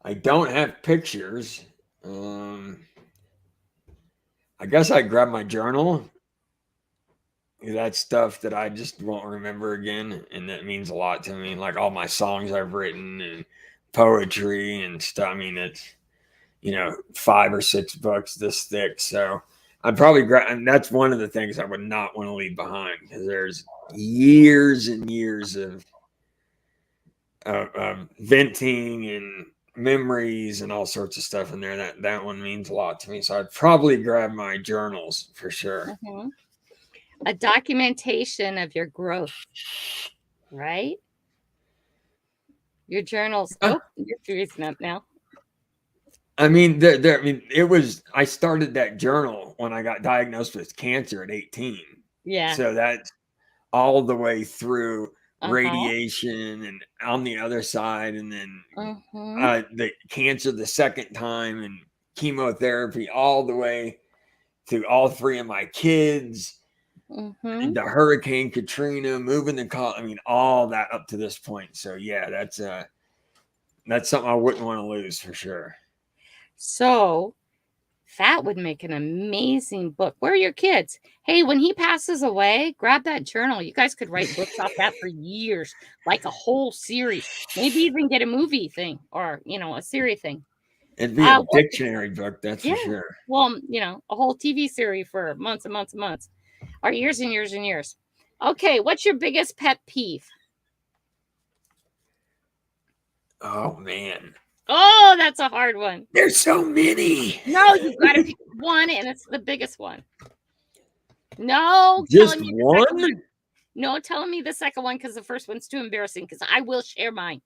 I don't have pictures. I guess I'd grab my journal. That's stuff that I just won't remember again, and that means a lot to me. Like all my songs I've written and poetry and stuff. I mean, it's 5 or 6 books this thick. So I'd probably grab, and that's one of the things I would not want to leave behind because there's years and years of venting and memories and all sorts of stuff in there. That one means a lot to me. So I'd probably grab my journals for sure. Mm-hmm. A documentation of your growth, right? Your journals. Oh, you're freezing up now. I mean, it was. I started that journal when I got diagnosed with cancer at 18. Yeah. So that's all the way through Uh-huh. radiation and on the other side, and then the cancer the second time and chemotherapy all the way to all 3 of my kids. The Hurricane Katrina, moving the call. I mean, all that up to this point. So yeah, that's something I wouldn't want to lose for sure. So that would make an amazing book. Where are your kids? Hey, when he passes away, grab that journal. You guys could write books off that for years, like a whole series. Maybe even get a movie thing or a series thing. It'd be a dictionary book, that's for sure. Well, a whole TV series for months and months and months, or years and years and years. Okay, what's your biggest pet peeve? Oh man. Oh, that's a hard one. There's so many. No, you've got to pick one, and it's the biggest one. No, just one? No, telling me the second one because the first one's too embarrassing. Because I will share mine.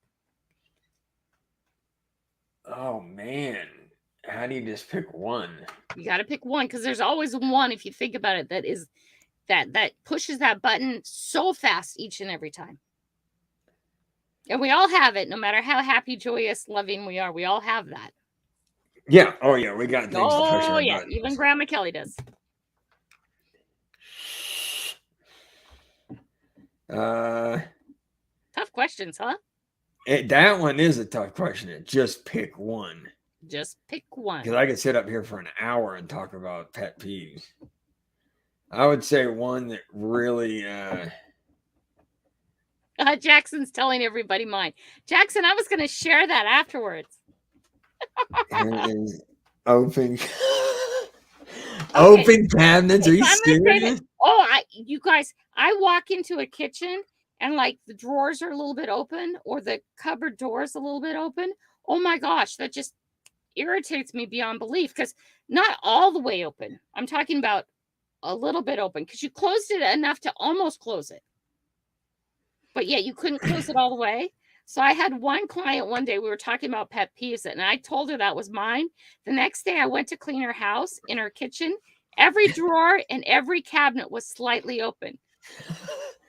Oh man, how do you just pick one? You got to pick one because there's always one, if you think about it, that pushes that button so fast each and every time. And we all have it, no matter how happy, joyous, loving we are. We all have that. Yeah. Oh yeah, we got things to push Oh our yeah, even buttons. Grandma Kelly does. Uh, Tough questions, huh? that one is a tough question. Just pick one. Just pick Because one. I could sit up here for an hour and talk about pet peeves. I would say one that really Jackson's telling everybody mine. Jackson, I was going to share that afterwards. is open Okay, open cabinets. okay, Are so you I'm going to say that. serious? Oh, you guys, I walk into a kitchen and like the drawers are a little bit open or the cupboard doors a little bit open. Oh my gosh, that just irritates me beyond belief because not all the way open. I'm talking about a little bit open because you closed it enough to almost close it. But yeah, you couldn't close it all the way. So I had one client one day, we were talking about pet peeves, and I told her that was mine. The next day I went to clean her house in her kitchen. Every drawer and every cabinet was slightly open.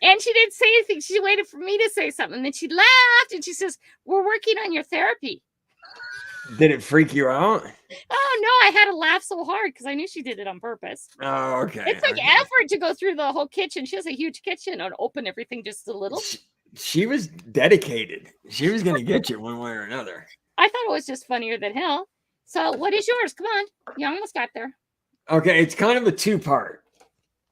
And she didn't say anything. She waited for me to say something. And then she laughed and she says, "We're working on your therapy." Did it freak you out? Oh no, I had to laugh so hard because I knew she did it on purpose. Oh, okay. It took Okay. effort to go through the whole kitchen. She has a huge kitchen and open everything just a little. She was dedicated. She was going to get you one way or another. I thought it was just funnier than hell. So, what is yours? Come on. You almost got there. Okay, it's kind of a two-part.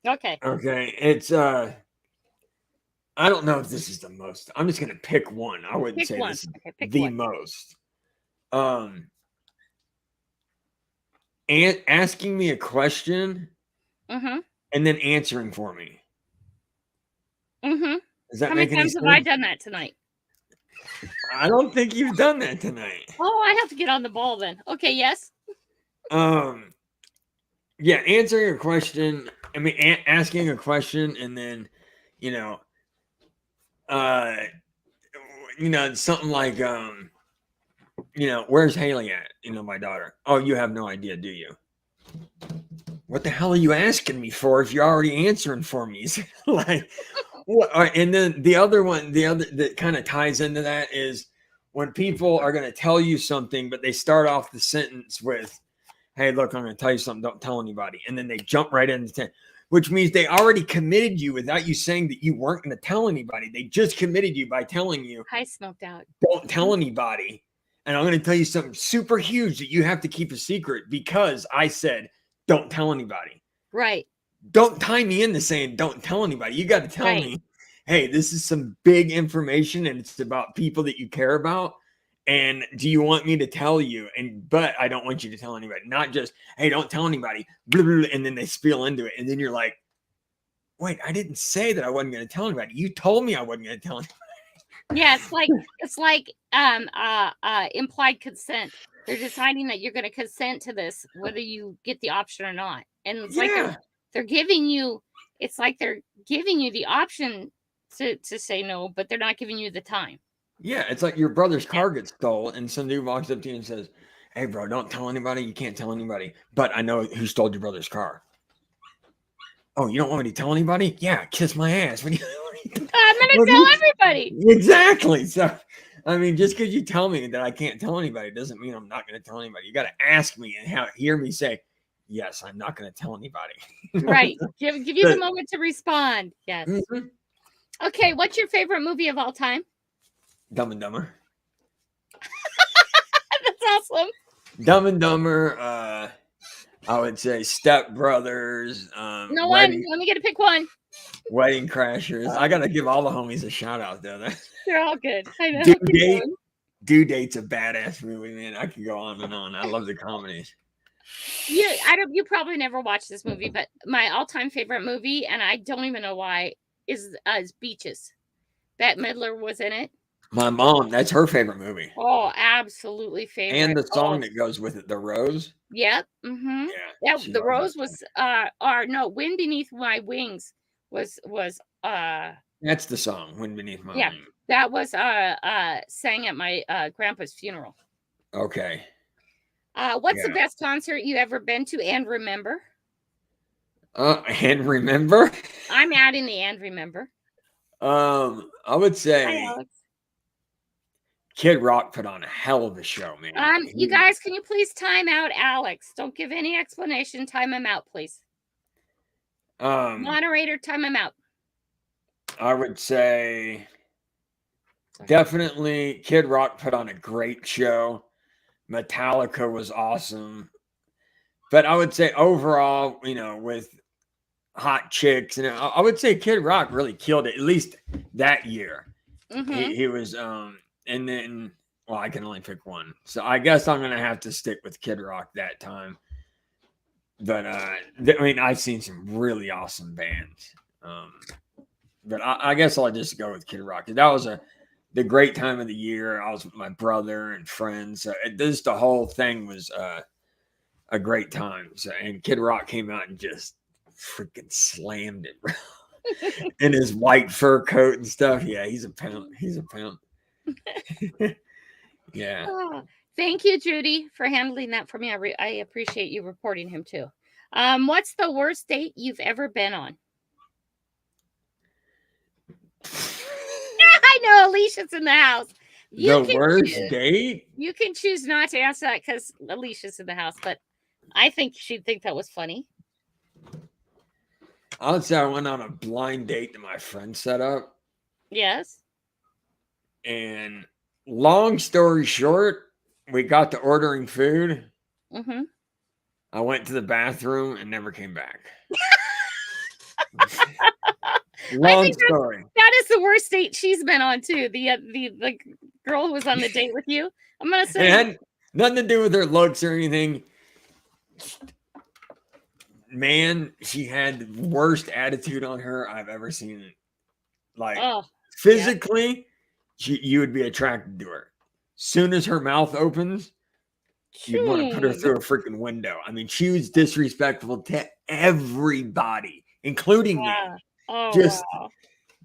Okay. Okay, it's I don't know if this is the most. I'm just going to pick one. I wouldn't Pick say one. this is Okay, pick the one. most. Um and asking me a question Mm-hmm. and then answering for me. Mm-hmm. Does that How many make any times have I sense? done that tonight? I don't think you've done that tonight. Oh, I have to get on the ball then. Okay, yes. Um yeah, answering a question, I mean asking a question and then, you know, uh something like where's Haley at? My daughter. Oh, you have no idea, do you? What the hell are you asking me for if you're already answering for me? Like, what? And then the other one, the other that kind of ties into that is when people are going to tell you something, but they start off the sentence with, "Hey, look, I'm going to tell you something. Don't tell anybody," and then they jump right into it, which means they already committed you without you saying that you weren't going to tell anybody. They just committed you by telling you, I smoked out. "Don't tell anybody." And I'm going to tell you something super huge that you have to keep a secret because I said, "Don't tell anybody." Right. Don't tie me into saying don't tell anybody. You got to tell Right. me, hey, this is some big information and it's about people that you care about. And do you want me to tell you? But I don't want you to tell anybody. Not just, hey, don't tell anybody. Blah, blah, blah, and then they spill into it. And then you're like, wait, I didn't say that I wasn't going to tell anybody. You told me I wasn't going to tell anybody. Yeah, it's like implied consent. They're deciding that you're going to consent to this whether you get the option or not. And it's like Yeah. they're giving you it's like they're giving you the option to say no, but they're not giving you the time. Yeah. It's like your brother's Yeah. car gets stolen and some dude walks up to you and says, hey, bro, don't tell anybody. You can't tell anybody. But I know who stole your brother's car. Oh, you don't want me to tell anybody? Yeah, kiss my ass. What do you, I'm going to what do tell you, everybody. exactly. So, I mean, just because you tell me that I can't tell anybody doesn't mean I'm not going to tell anybody. You got to ask me and hear me say, yes, I'm not going to tell anybody. Right. Give you the moment to respond. Yes. Mhm. Okay, what's your favorite movie of all time? Dumb and Dumber. That's awesome. Dumb and Dumber. I would say Step Brothers. No one. Let me get to pick one. Wedding Crashers. I got to give all the homies a shout out though. They're all good. I know. Due Date. Due Date's a badass movie, man. I could go on and on. I love the comedies. You probably never watched this movie, but my all-time favorite movie, and I don't even know why, is Beaches. Bette Midler was in it. My mom, that's her favorite movie. Oh, absolutely favorite. And the song Oh, that goes with it, The Rose. yep. Mm-hmm. Yeah. Yeah, She the loves Rose that was song. or no, Wind Beneath My Wings was That's the song, Wind Beneath My yeah, Wings. that was sang at my grandpa's funeral. Okay. What's the Yeah. best concert you ever been to and remember? And remember, I'm adding the and remember. I would Hi, say Alex. Kid Rock put on a hell of a show, man. You guys, can you please time out Alex? Don't give any explanation. Time him out, please. Um, Moderator, time him out. I would say Sorry. definitely Kid Rock put on a great show. Metallica was awesome. But I would say overall, with hot chicks, and I would say Kid Rock really killed it, at least that year. Mm-hmm. He was and then well, I can only pick one. So I guess I'm gonna have to stick with Kid Rock that time. But I mean, I've seen some really awesome bands. But I guess I'll just go with Kid Rock. That was the great time of the year. I was with my brother and friends. So the whole thing was a great time. So, and Kid Rock came out and just freaking slammed it in his white fur coat and stuff. Yeah, he's a pound. He's a pound. Yeah. Oh, thank you, Judy, for handling that for me. I appreciate you reporting him too. What's the worst date you've ever been on? I know Alicia's in the house. You The can worst choose. date? You can choose not to answer that because Alicia's in the house, but I think she'd think that was funny. I would say I went on a blind date that my friend set up. Yes. And long story short, we got to ordering food. Mm-hmm. I went to the bathroom and never came back. I Long think story. that is the worst date she's been on too. The girl who was on the date with you. I'm gonna It say had nothing to do with her looks or anything. Man, she had the worst attitude on her I've ever seen. Like oh yeah. physically, you would be attracted to her. Soon as her mouth opens, you'd want to put her Hmm. through a freaking window. I mean, she was disrespectful to everybody, including me. Yeah. Oh Just wow.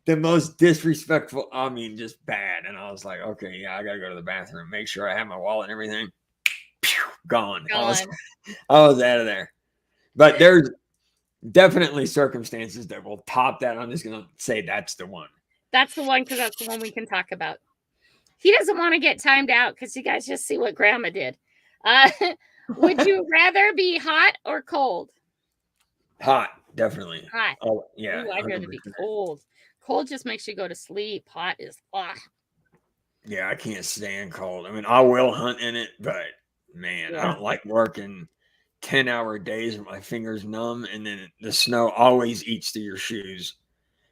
the most disrespectful. I mean, just bad. And I was like, okay, yeah, I gotta go to the bathroom, make sure I have my wallet and everything. Pew, gone. Gone. I was out of there. But there's definitely circumstances that will top that. I'm just gonna say that's the one. That's the one because that's the one we can talk about. He doesn't want to get timed out because you guys just see what Grandma did. Uh, would you rather be hot or cold? Hot, definitely. Hot. Oh yeah, Ooh, I'd rather be 100%. cold. Cold just makes you go to sleep. Hot is Yeah, I can't stand cold. I mean, I will hunt in it, but man, I yeah. don't like working 10-hour days with my fingers numb, and then the snow always eats through your shoes,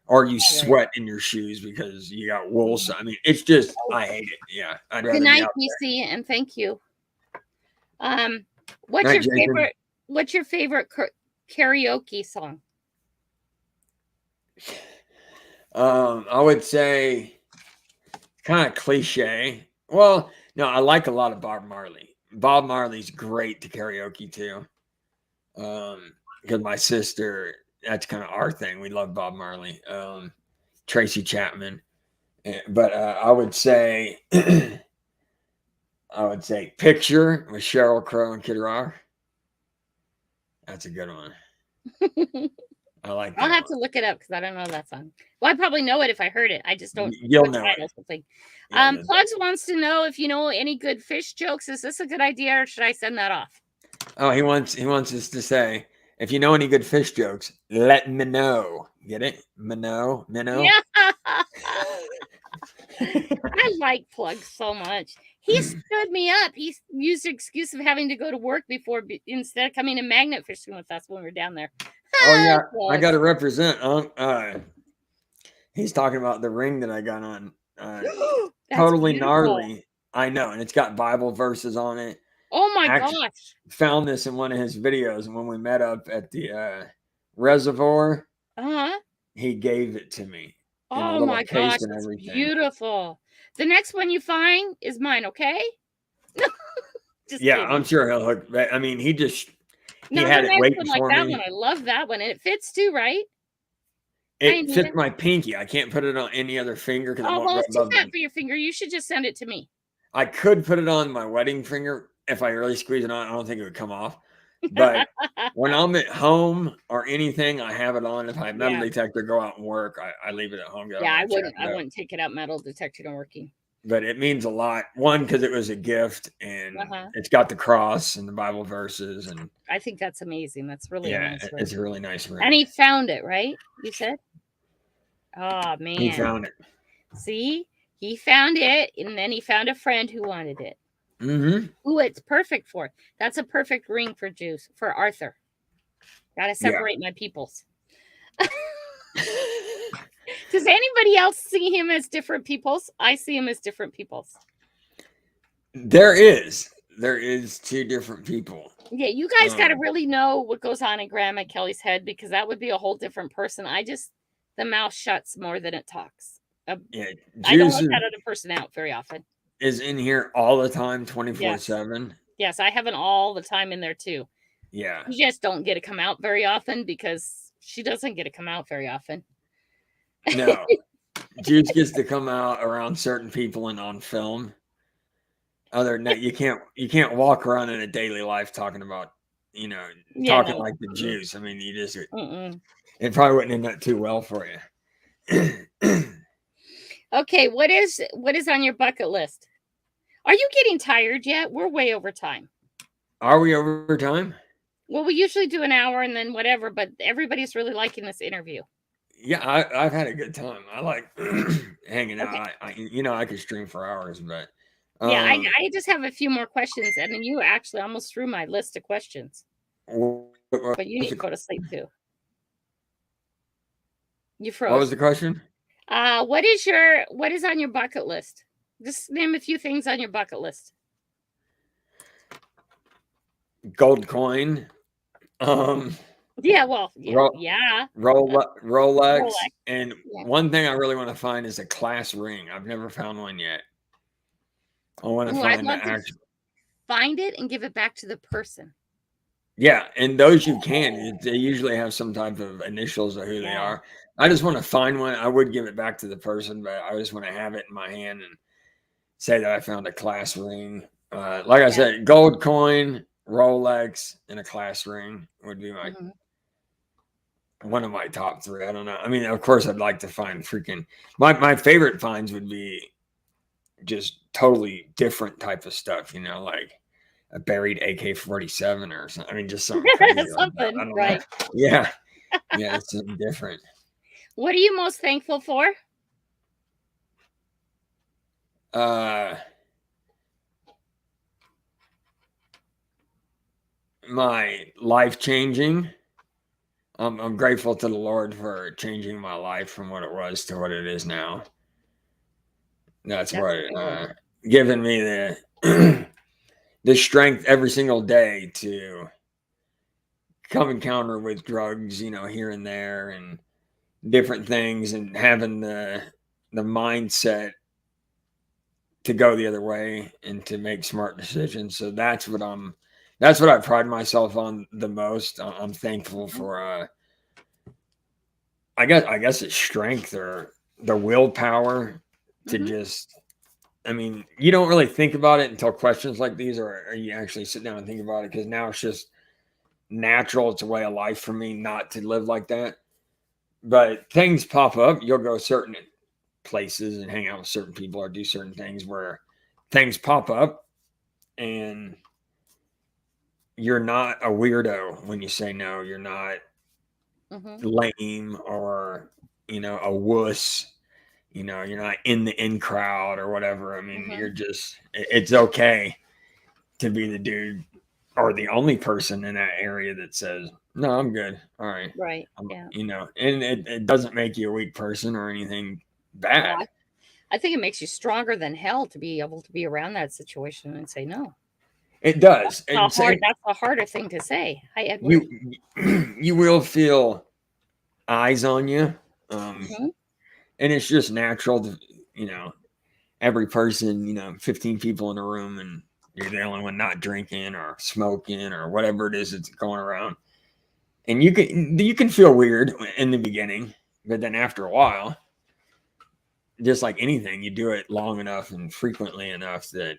or you All right. sweat in your shoes because you got wool. So I mean, it's just Oh, I hate it. Yeah, I'd good rather be night, out BC, and thank you. Um, there. what's Night, your Jason. favorite? What's your favorite karaoke song? I would say kind of cliche. Well, no, I like a lot of Bob Marley. Bob Marley's great to karaoke too. Because my sister, that's kind of our thing. We love Bob Marley. Tracy Chapman. But I would say Picture with Sheryl Crow and Kid Rock. That's a good one. I like I'll that have one. to look it up because I don't know that song. Well, I probably know it if I heard it. I just don't You'll the know it. title something. Yeah, you'll know. Plugs wants to know if you know any good fish jokes. Is this a good idea or should I send that off? Oh, he wants us to say, if you know any good fish jokes, let me know. Get it? Minnow. Yeah. I like plugs so much. He stood me up. He used the excuse of having to go to work before instead of coming to magnet fishing with us when we were down there. Oh yeah, I got Plugs. to represent. He's talking about the ring that I got on. That's Totally beautiful. gnarly. I know, and it's got Bible verses on it. Oh my Actually, gosh. found this in one of his videos, and when we met up at the reservoir, Uh-huh. he gave it to me in a Oh little my gosh, case and it's everything. beautiful. The next one you find is mine, okay? Just Yeah, I'm kidding. sure he'll hook. I mean, he Now the had it next waiting one, like for that one, me. I love that one, and it fits too, right? Hi, It fits Anita. my pinky. I can't put it on any other finger because it Oh won't well, go it's too above fat my. for your finger. You should just send it to me. I could put it on my wedding finger if I really squeeze it on. I don't think it would come off. But when I'm at home or anything, I have it on. If I have metal Yeah. detector, go out and work, I leave it at home. 'Cause I don't Yeah, I want to wouldn't jack I it up. wouldn't take it out metal detector not working. But it means a lot. One, because it was a gift, and Uh-huh. it's got the cross and the Bible verses, and I think that's amazing. That's really a yeah, nice ring. it's a really nice And ring. he found it, right? You said? Oh He man. found it. See? He found it and then he found a friend who wanted it. Mm-hmm. Ooh, it's perfect for it. That's a perfect ring for Juice, for Arthur. Gotta Yeah. separate my peoples. Does anybody else see him as different peoples? I see him as different peoples. There is. There is two different people. Yeah, you guys got to Um, really know what goes on in Grandma Kelly's head because that would be a whole different person. The mouth shuts more than it talks. Uh, yeah, I don't Juice let that other person out very often. is in here all the time, Yes. 24/7. Yes, I have an all the time in there too. Yeah. You just don't get to come out very often because she doesn't get to come out very often. No. Juice gets to come out around certain people and on film. Other than that, you can't walk around in a daily life talking about, you know, Yeah, talking no. like the Mm-mm. juice. I mean, you just Mm-mm. it probably wouldn't end up too well for you. Okay, what is on your bucket list? Are you getting tired yet? We're way over time. Are we over time? Well, we usually do an hour and then whatever, but everybody's really liking this interview. Yeah, I've had a good time. I like hanging out. Okay. I could stream for hours, but Yeah, I, um, I just have a few more questions, and then you actually almost threw my list of questions. what But you was need the to go to sleep too. You what was froze. the question? What is on your bucket list? Just name a few things on your bucket list. Gold coin. Um, Yeah, well, yeah, Ro- yeah. Rolex, Rolex. and Yeah. one thing I really want to find is a class ring. I've never found one yet. I want to Oh, I'd find the love to actual. find it and give it back to the person. Yeah, and those you can. They usually have some type of initials of who they Yeah. are. I just want to find one. I would give it back to the person, but I just want to have it in my hand and say that I found a class ring. Like I Yeah. said, gold coin, Rolex, and a class ring would be my Hmm. one of my top three. I don't know. I mean, of course, I'd like to find freaking my favorite finds would be just totally different type of stuff. Like a buried AK-47 or something. I mean, just something crazy like that. I Something, don't know. right? Yeah, yeah, it's something different. What are you most thankful for? Uh, my life changing. I'm grateful to the Lord for changing my life from what it was to what it is now. That's That's what a good one. given me the the strength every single day to come encounter with drugs, here and there, and different things, and having the mindset to go the other way and to make smart decisions. So that's what I pride myself on the most. I'm thankful Mhm. for I guess it's strength or the willpower to Mhm. just I mean, you don't really think about it until questions like these or you actually sit down and think about it because now it's just natural. It's a way of life for me not to live like that. But things pop up. You'll go certain places and hang out with certain people or do certain things where things pop up and you're not a weirdo when you say no. You're not Mhm. lame or, a wuss. You're not in the in crowd or whatever. I mean, Mhm. it's okay to be the dude or the only person in that area that says, no, I'm good. All right. Right. Yeah. And it doesn't make you a weak person or anything Oh, bad. I think it makes you stronger than hell to be able to be around that situation and say no. It does. How And hard? say That's a harder thing to say. Hi, Edward. you you will feel eyes on you. Um, Mhm. and it's just natural to, you know, every person, 15 people in a room and you're the only one not drinking or smoking or whatever it is that's going around. And you can feel weird in the beginning, but then after a while, just like anything, you do it long enough and frequently enough that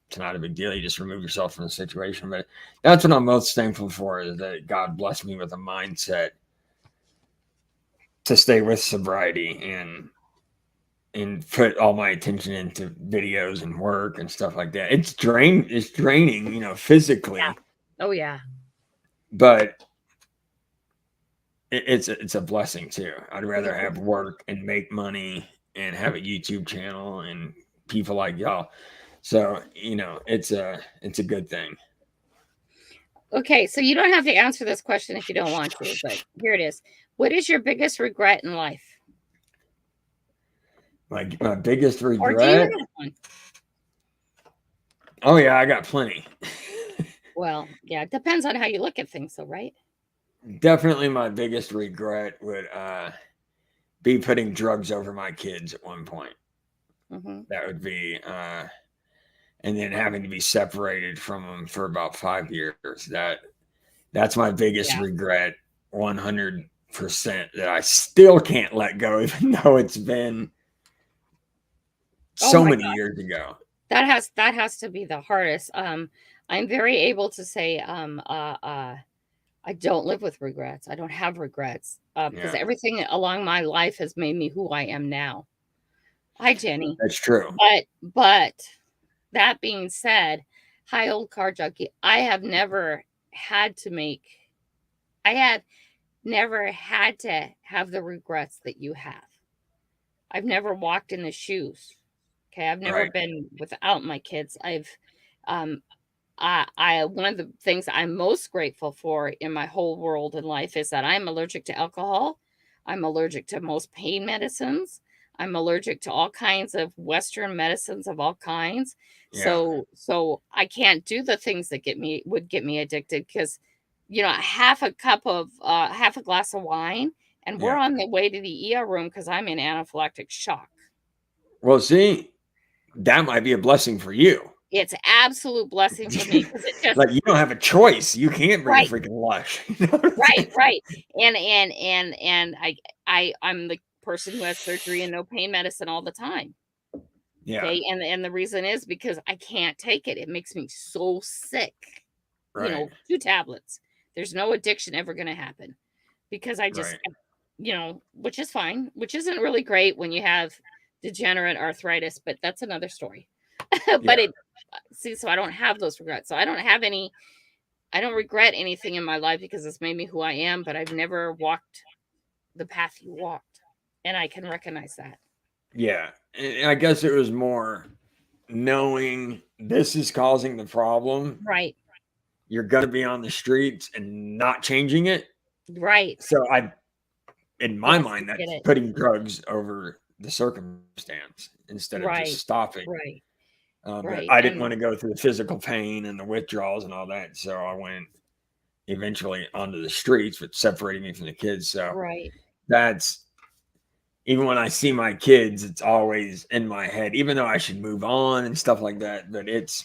it's not a big deal. You just remove yourself from the situation. But that's what I'm most thankful for, is that God blessed me with a mindset to stay with sobriety and put all my attention into videos and work and stuff like that. It's draining, Yeah. physically, Oh, yeah. but it's a blessing too. I'd It rather have is. work and make money and have a YouTube channel and people like y'all. So, it's a good thing. Okay, so you don't have to answer this question if you don't want to, but here it is. What is your biggest regret in life? My biggest Or do you regret. have one? Oh yeah, I got plenty. Well, yeah, it depends on how you look at things, though, right? Definitely my biggest regret would be putting drugs over my kids at one point. Hmm. That would be and then having to be separated from them for about 5 years. That's my biggest Yeah. regret, 100%, that I still can't let go, even though it's been Oh so my many God, years ago. that has to be the hardest. I'm very able to say, I don't live with regrets. I don't have regrets because Yeah, everything along my life has made me who I am now. Hi, Jenny. that's true. But that being said, hi, old car junkie. Had to make. I have never had to have the regrets that you have. I've never walked in the shoes. Okay, I've never Right. been without my kids. Um, I one of the things I'm most grateful for in my whole world in life is that I'm allergic to alcohol. I'm allergic to most pain medicines. I'm allergic to all kinds of Western medicines of all kinds. Yeah. So I can't do the things that would get me addicted because half a glass of wine and we're Yeah. on the way to the ER room because I'm in anaphylactic shock. Well, see, that might be a blessing for you. It's absolute blessing for me because it just Like, you don't have a choice. You can't bring a right. freaking lush. You know what I'm Right, saying? right. And I'm the person who has surgery and no pain medicine all the time. Yeah. Okay. And the reason is because I can't take it. It makes me so sick. Right. 2 tablets. There's no addiction ever gonna happen because Right. which is fine, which isn't really great when you have degenerate arthritis, but that's another story. But Yeah. so I don't have those regrets. So I don't regret anything in my life because it's made me who I am, but I've never walked the path you walked. And I can recognize that. Yeah. And I guess it was more knowing this is causing the problem. Right. You're going to be on the streets and not changing it. Right. So in my Yes, I mind, get that's it. putting drugs over the circumstance instead of just Right. stopping. Right. But Right. I didn't want And to go through the physical pain and the withdrawals and all that. So I went eventually onto the streets, which separated me from the kids. So right. that's even when I see my kids, it's always in my head, even though I should move on and stuff like that. But it's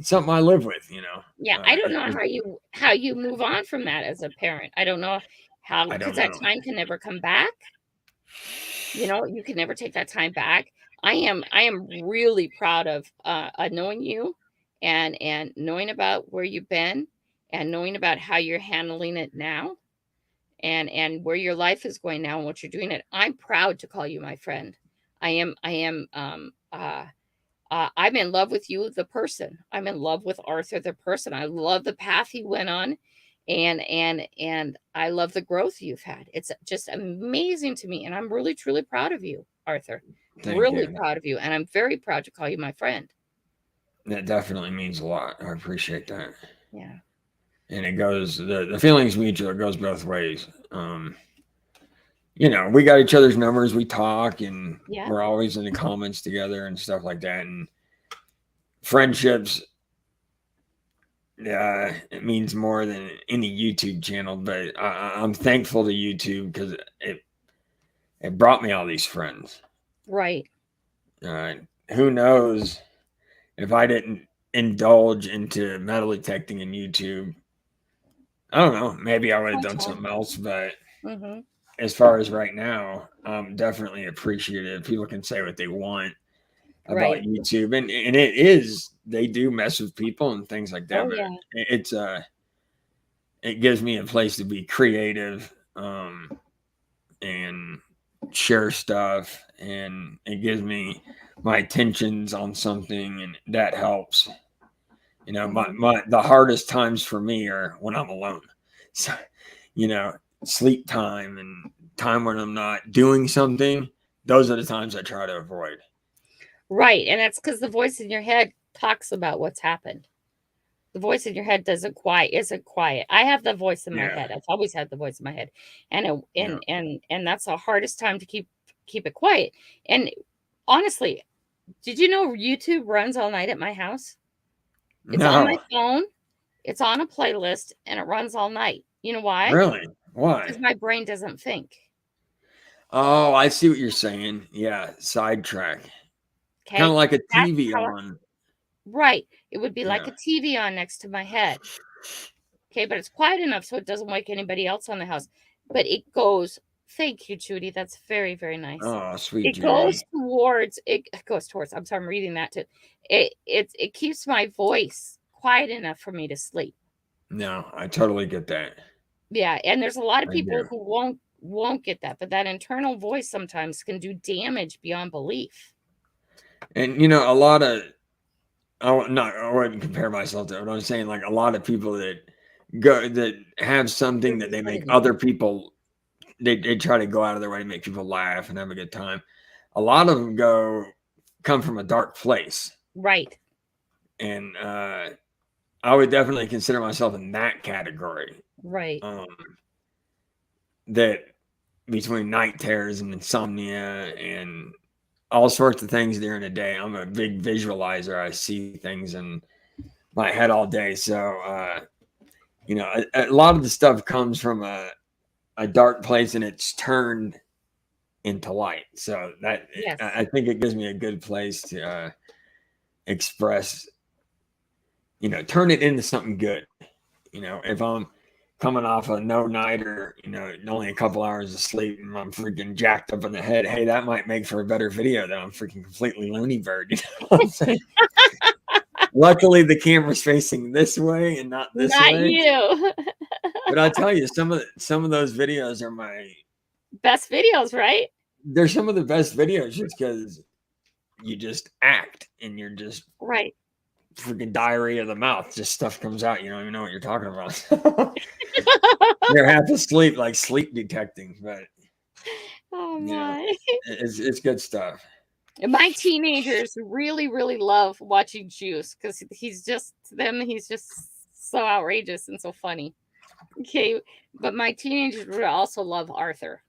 something I live with. Yeah, I don't know It's, how you move on from that as a parent. I don't know how I because don't that know. time can never come back. You can never take that time back. I am really proud of knowing you and knowing about where you've been and knowing about how you're handling it now and where your life is going now and what you're doing it. I'm proud to call you my friend. I'm in love with you, the person. I'm in love with Arthur, the person. I love the path he went on, and I love the growth you've had. It's just amazing to me, and I'm really truly proud of you, Arthur. Thank Really you. proud of you, and I'm very proud to call you my friend. That definitely means a lot. I appreciate that. Yeah, And it goes the feelings mutual. It goes both ways. We got each other's numbers. We talk, and yeah, we're always in the comments together and stuff like that. And friendships, it means more than any YouTube channel. But I'm thankful to YouTube because it brought me all these friends. right. Uh, who knows if I didn't indulge into metal detecting in YouTube? I don't know. Maybe I would have done Gotcha. something else, but Mhm. as far as right now, I'm definitely appreciative. People can say what they want about Right. YouTube, and it is, they do mess with people and things like that, Oh but yeah. it's it gives me a place to be creative, and share stuff, and it gives me my attentions on something, and that helps. You know, Mhm. my the hardest times for me are when I'm alone. So, you know, sleep time and time when I'm not doing something, those are the times I try to avoid. Right, and that's because the voice in your head talks about what's happened. The voice in your head doesn't quiet isn't quiet. I have the voice in my Yeah, head. I've always had the voice in my head, and it, yeah. and that's the hardest time to keep it quiet. And honestly, did you know YouTube runs all night at my house? It's on my No, phone. It's on a playlist, and it runs all night. You know why? really? Because Why? my brain doesn't think. Oh, I see what you're saying. Yeah, sidetrack. Kind of Okay, like a that's TV how. on. Right. It would be like Yeah. a TV on next to my head. Okay, but it's quiet enough so it doesn't wake anybody else on the house. But it goes, thank you, Judy. That's very, very nice. Oh, sweet It goes Judy. towards it goes towards, I'm sorry, I'm reading that too. It keeps my voice quiet enough for me to sleep. No, I totally get that. Yeah, and there's a lot of I people do. who won't get that, but that internal voice sometimes can do damage beyond belief. And you know, a lot of, I wouldn't compare myself to it, but I'm saying like a lot of people that go that have something You're that they make excited me. other people, they try to go out of their way to make people laugh and have a good time. A lot of them come from a dark place, Right, and I would definitely consider myself in that category. right. Um, that between night terrors and insomnia and all sorts of things during the day. I'm a big visualizer. I see things in my head all day. So, you know, a lot of the stuff comes from a dark place and it's turned into light. So that, Yes. I think it gives me a good place to express, you know, turn it into something good. You know, if I'm coming off a no nighter, you know, only a couple hours of sleep and I'm freaking jacked up in the head, hey, that might make for a better video than I'm freaking completely loony bird. You know what I'm saying? Luckily, the camera's facing this way and not this Not way. you. But I'll tell you, some of those videos are Best videos, right? they're some of the best videos just because you just act and you're just Right. freaking diarrhea of the mouth. Just stuff comes out. You don't even know what you're talking about. You're half asleep, like sleep detecting, but Oh you know, my. it's good stuff. My teenagers really, really love watching Juice because he's just to them, he's just so outrageous and so funny. Okay, but my teenagers would also love Arthur.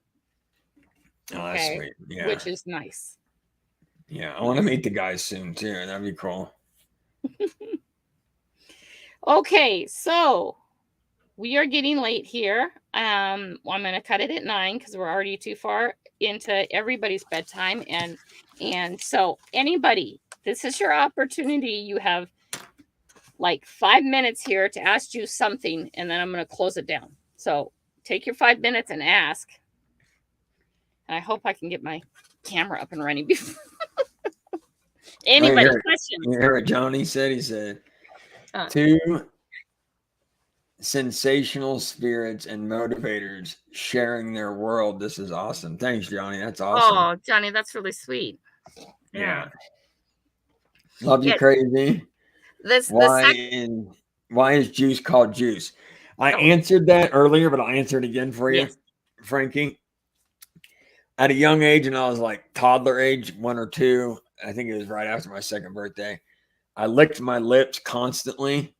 Oh, that's Okay, sweet. Yeah, which is nice. yeah. I want to meet the guys soon too. That'd be cool. Okay, so we are getting late here. I'm going to cut it at 9 because we're already too far into everybody's bedtime, and so anybody, this is your opportunity. You have like 5 minutes here to ask you something, and then I'm going to close it down. So take your 5 minutes and ask. And I hope I can get my camera up and running before Oh, anybody questions. you hear what Johnny said? He said Uh, two sensational spirits and motivators sharing their world. This is awesome. Thanks, Johnny. That's awesome. oh, Johnny, that's really sweet. Yeah. Yeah. Love you, Yeah. crazy. This the Why second. in why is juice called juice? I Oh, answered that earlier, but I'll answer it again for you, yes. Frankie. At a young age, and I was like toddler age, 1 or 2. I think it was right after my second birthday. I licked my lips constantly,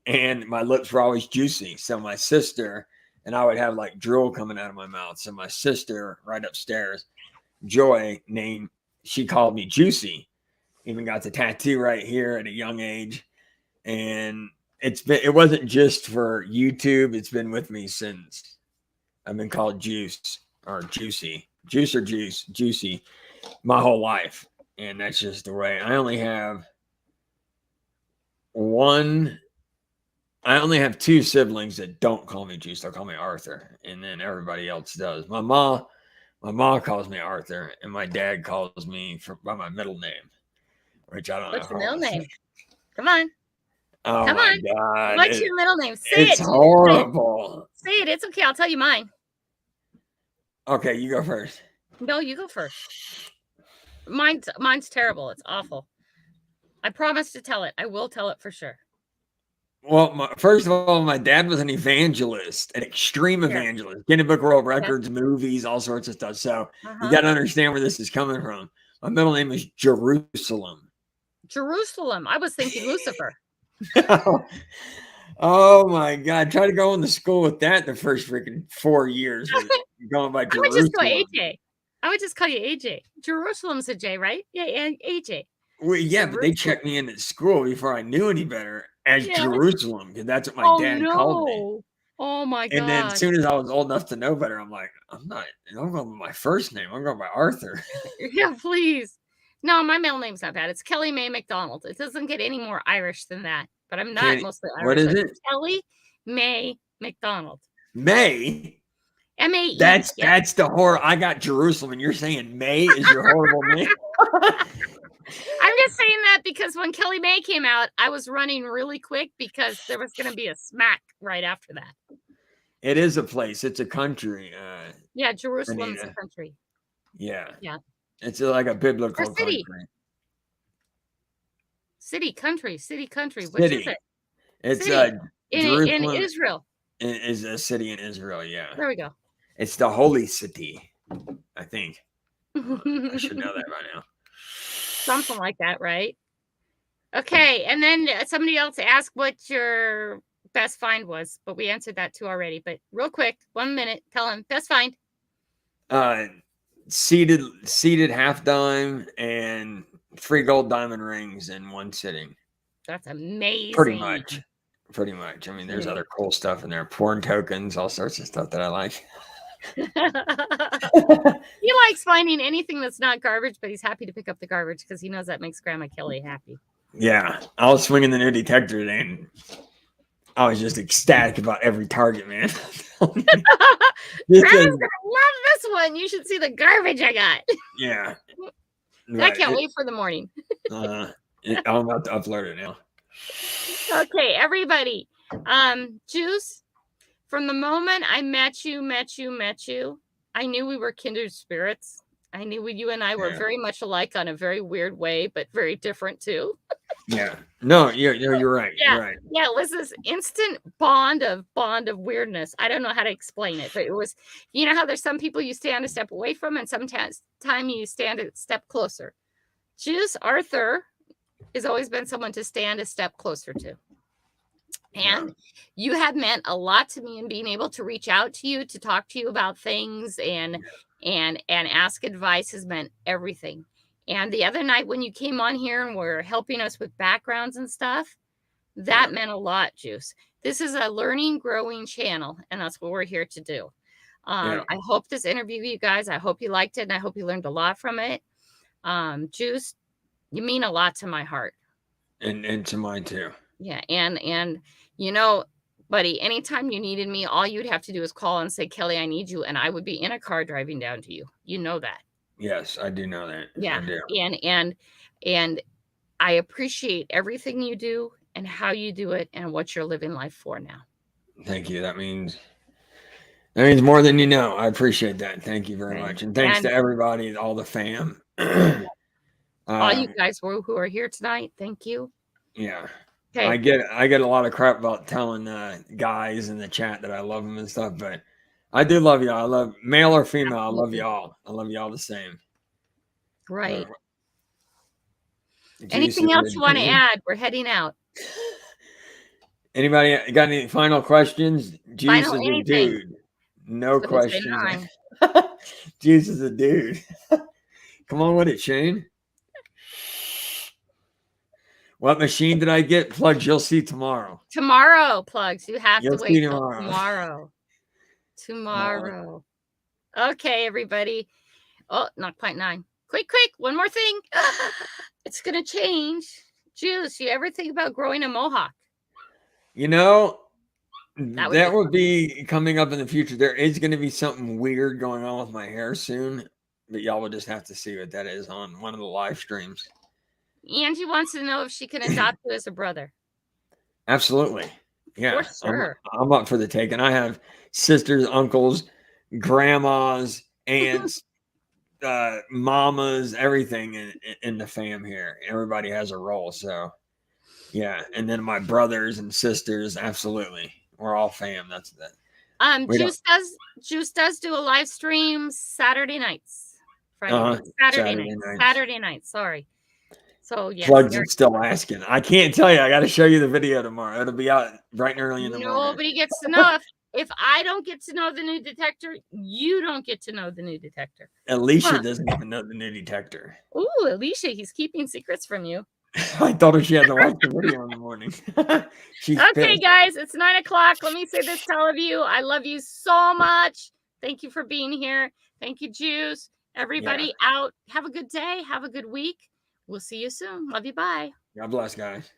and my lips were always juicy. So my sister and I would have like drool coming out of my mouth. So my sister, right upstairs, Joy, name she called me Juicy. Even got the tattoo right here at a young age, and it wasn't just for YouTube. It's been with me since I've been called Juice or Juicy, Juice or Juice, Juicy, my whole life, and that's just the way. I only have one I only have two siblings that don't call me Juice. They'll call me Arthur, and then everybody else does. My mom calls me Arthur, and my dad calls me by my middle name, which I don't know What's if your I middle want to say. name? Come on. Oh Come my on. god, What's your middle name? Say it's it, Juice. Say it. horrible. Say it. It's okay. I'll tell you mine. Okay, you go first. No, you go first. Mine's terrible. It's awful. I promise to tell it. I will tell it for sure. Well, first of all, my dad was an evangelist, an extreme Here. evangelist, Guinness Book of World Yeah. Records, movies, all sorts of stuff. So you Uh-huh. got to understand where this is coming from. My middle name is Jerusalem. Jerusalem. I was thinking Lucifer. Oh my God. Try to go into school with that the first freaking 4 years with going by I would just go Jerusalem. AJ. I would just call you AJ. Jerusalem's a J, right? Yeah, and AJ. Well, yeah, but they Jerusalem. checked me in at school before I knew any better as Yeah. Jerusalem because that's what my Oh dad called me. no. Oh my And then as God. soon as I was old enough to know better, I'm like, I'm going by my first name. I'm going by Arthur. Yeah, please. No, my middle name's not bad. It's Kelly May McDonald. It doesn't get any more Irish than that. But I'm not mostly What Irish. is So it? Kelly May McDonald. May? M-A-E. Yep. That's the horror. I got Jerusalem, and you're saying May is your horrible name? I'm just saying that because when Kelly May came out, I was running really quick because there was going to be a smack right after that. It is a place. It's a country. Yeah, Jerusalem's a Anita. country. Yeah. Yeah. It's like a Or biblical city. country. City, country, city, country. Which is City. it? It's City. In Jerusalem Israel. is a city in Israel. Yeah. There we go. It's the holy city, I think. I should know that by now. Something like that, right? Okay, and then somebody else asked what your best find was, but we answered that too already. But real quick, 1 minute, tell him best find. Seated half dime and 3 gold diamond rings in one sitting. That's amazing. Pretty much. I mean, there's other cool stuff in there, porn tokens, all sorts of stuff that I like. He likes finding anything that's not garbage, but he's happy to pick up the garbage because he knows that makes Grandma Kelly happy. Yeah, I was swinging the new detector today, and I was just ecstatic about every target, man. Grandma's gonna love this one. You should see the garbage I got. Yeah, I can't wait for the morning. I'm about to upload it now. Okay, everybody. Juice, from the moment I met you, I knew we were kindred spirits. I knew you and I were very much alike on a very weird way, but very different too. Yeah. No, you're right. Yeah. You're right. Yeah, it was this instant bond of weirdness. I don't know how to explain it, but it was, you know how there's some people you stand a step away from and sometimes you stand a step closer. Juice Arthur has always been someone to stand a step closer to. And you have meant a lot to me in being able to reach out to you, to talk to you about things and ask advice has meant everything. And the other night when you came on here and were helping us with backgrounds and stuff, that meant a lot, Juice. This is a learning, growing channel, and that's what we're here to do. I hope this interview, you guys, I hope you liked it, and I hope you learned a lot from it. Juice, you mean a lot to my heart. And to mine too. Yeah, and you know, buddy, anytime you needed me, all you'd have to do is call and say, Kelly, I need you, and I would be in a car driving down to you. You know that. Yes, I do know that. Yeah, I do. and I appreciate everything you do and how you do it and what you're living life for now. Thank you. That means more than you know. I appreciate that. Thank you very much, and thanks to everybody, all the fam, all you guys who are here tonight. Thank you. Yeah. Okay. I get a lot of crap about telling guys in the chat that I love them and stuff, but I do love y'all. I love male or female. Absolutely. I love y'all. I love y'all the same. Right. Anything else you want to add? We're heading out. Anybody got any final questions? Juice is a dude. No questions. Juice is a dude. Come on with it, Shane. What machine did I get? Plugs, you'll see tomorrow. Tomorrow, Plugs. You have to wait till tomorrow. Tomorrow. Okay, everybody. Oh, not quite 9. Quick, one more thing. It's going to change. Juice, you ever think about growing a mohawk? You know, That would be that would fun. be coming up in the future. There is going to be something weird going on with my hair soon, but y'all will just have to see what that is on one of the live streams. Angie wants to know if she can adopt you as a brother. Absolutely. For Yeah, sure. I'm up for the taking. I have sisters, uncles, grandmas, aunts, mamas, everything in the fam here. Everybody has a role. So, yeah. And then my brothers and sisters, absolutely. We're all fam. That's that. We don't, Juice does do a live stream Saturday nights. Friday nights. Saturday Saturday nights. nights. Saturday nights. Sorry. So yes, Plugs and still asking. I can't tell you. I got to show you the video tomorrow. It'll be out bright and early in the morning. nobody gets to know. If I don't get to know the new detector, you don't get to know the new detector. Alicia doesn't even know the new detector. Ooh, Alicia, he's keeping secrets from you. I told her she had to watch the video in the morning. She's Okay, pissed. guys, it's 9:00. Let me say this to all of you. I love you so much. Thank you for being here. Thank you, Juice. Everybody out. Have a good day. Have a good week. We'll see you soon. Love you. Bye. God bless, guys.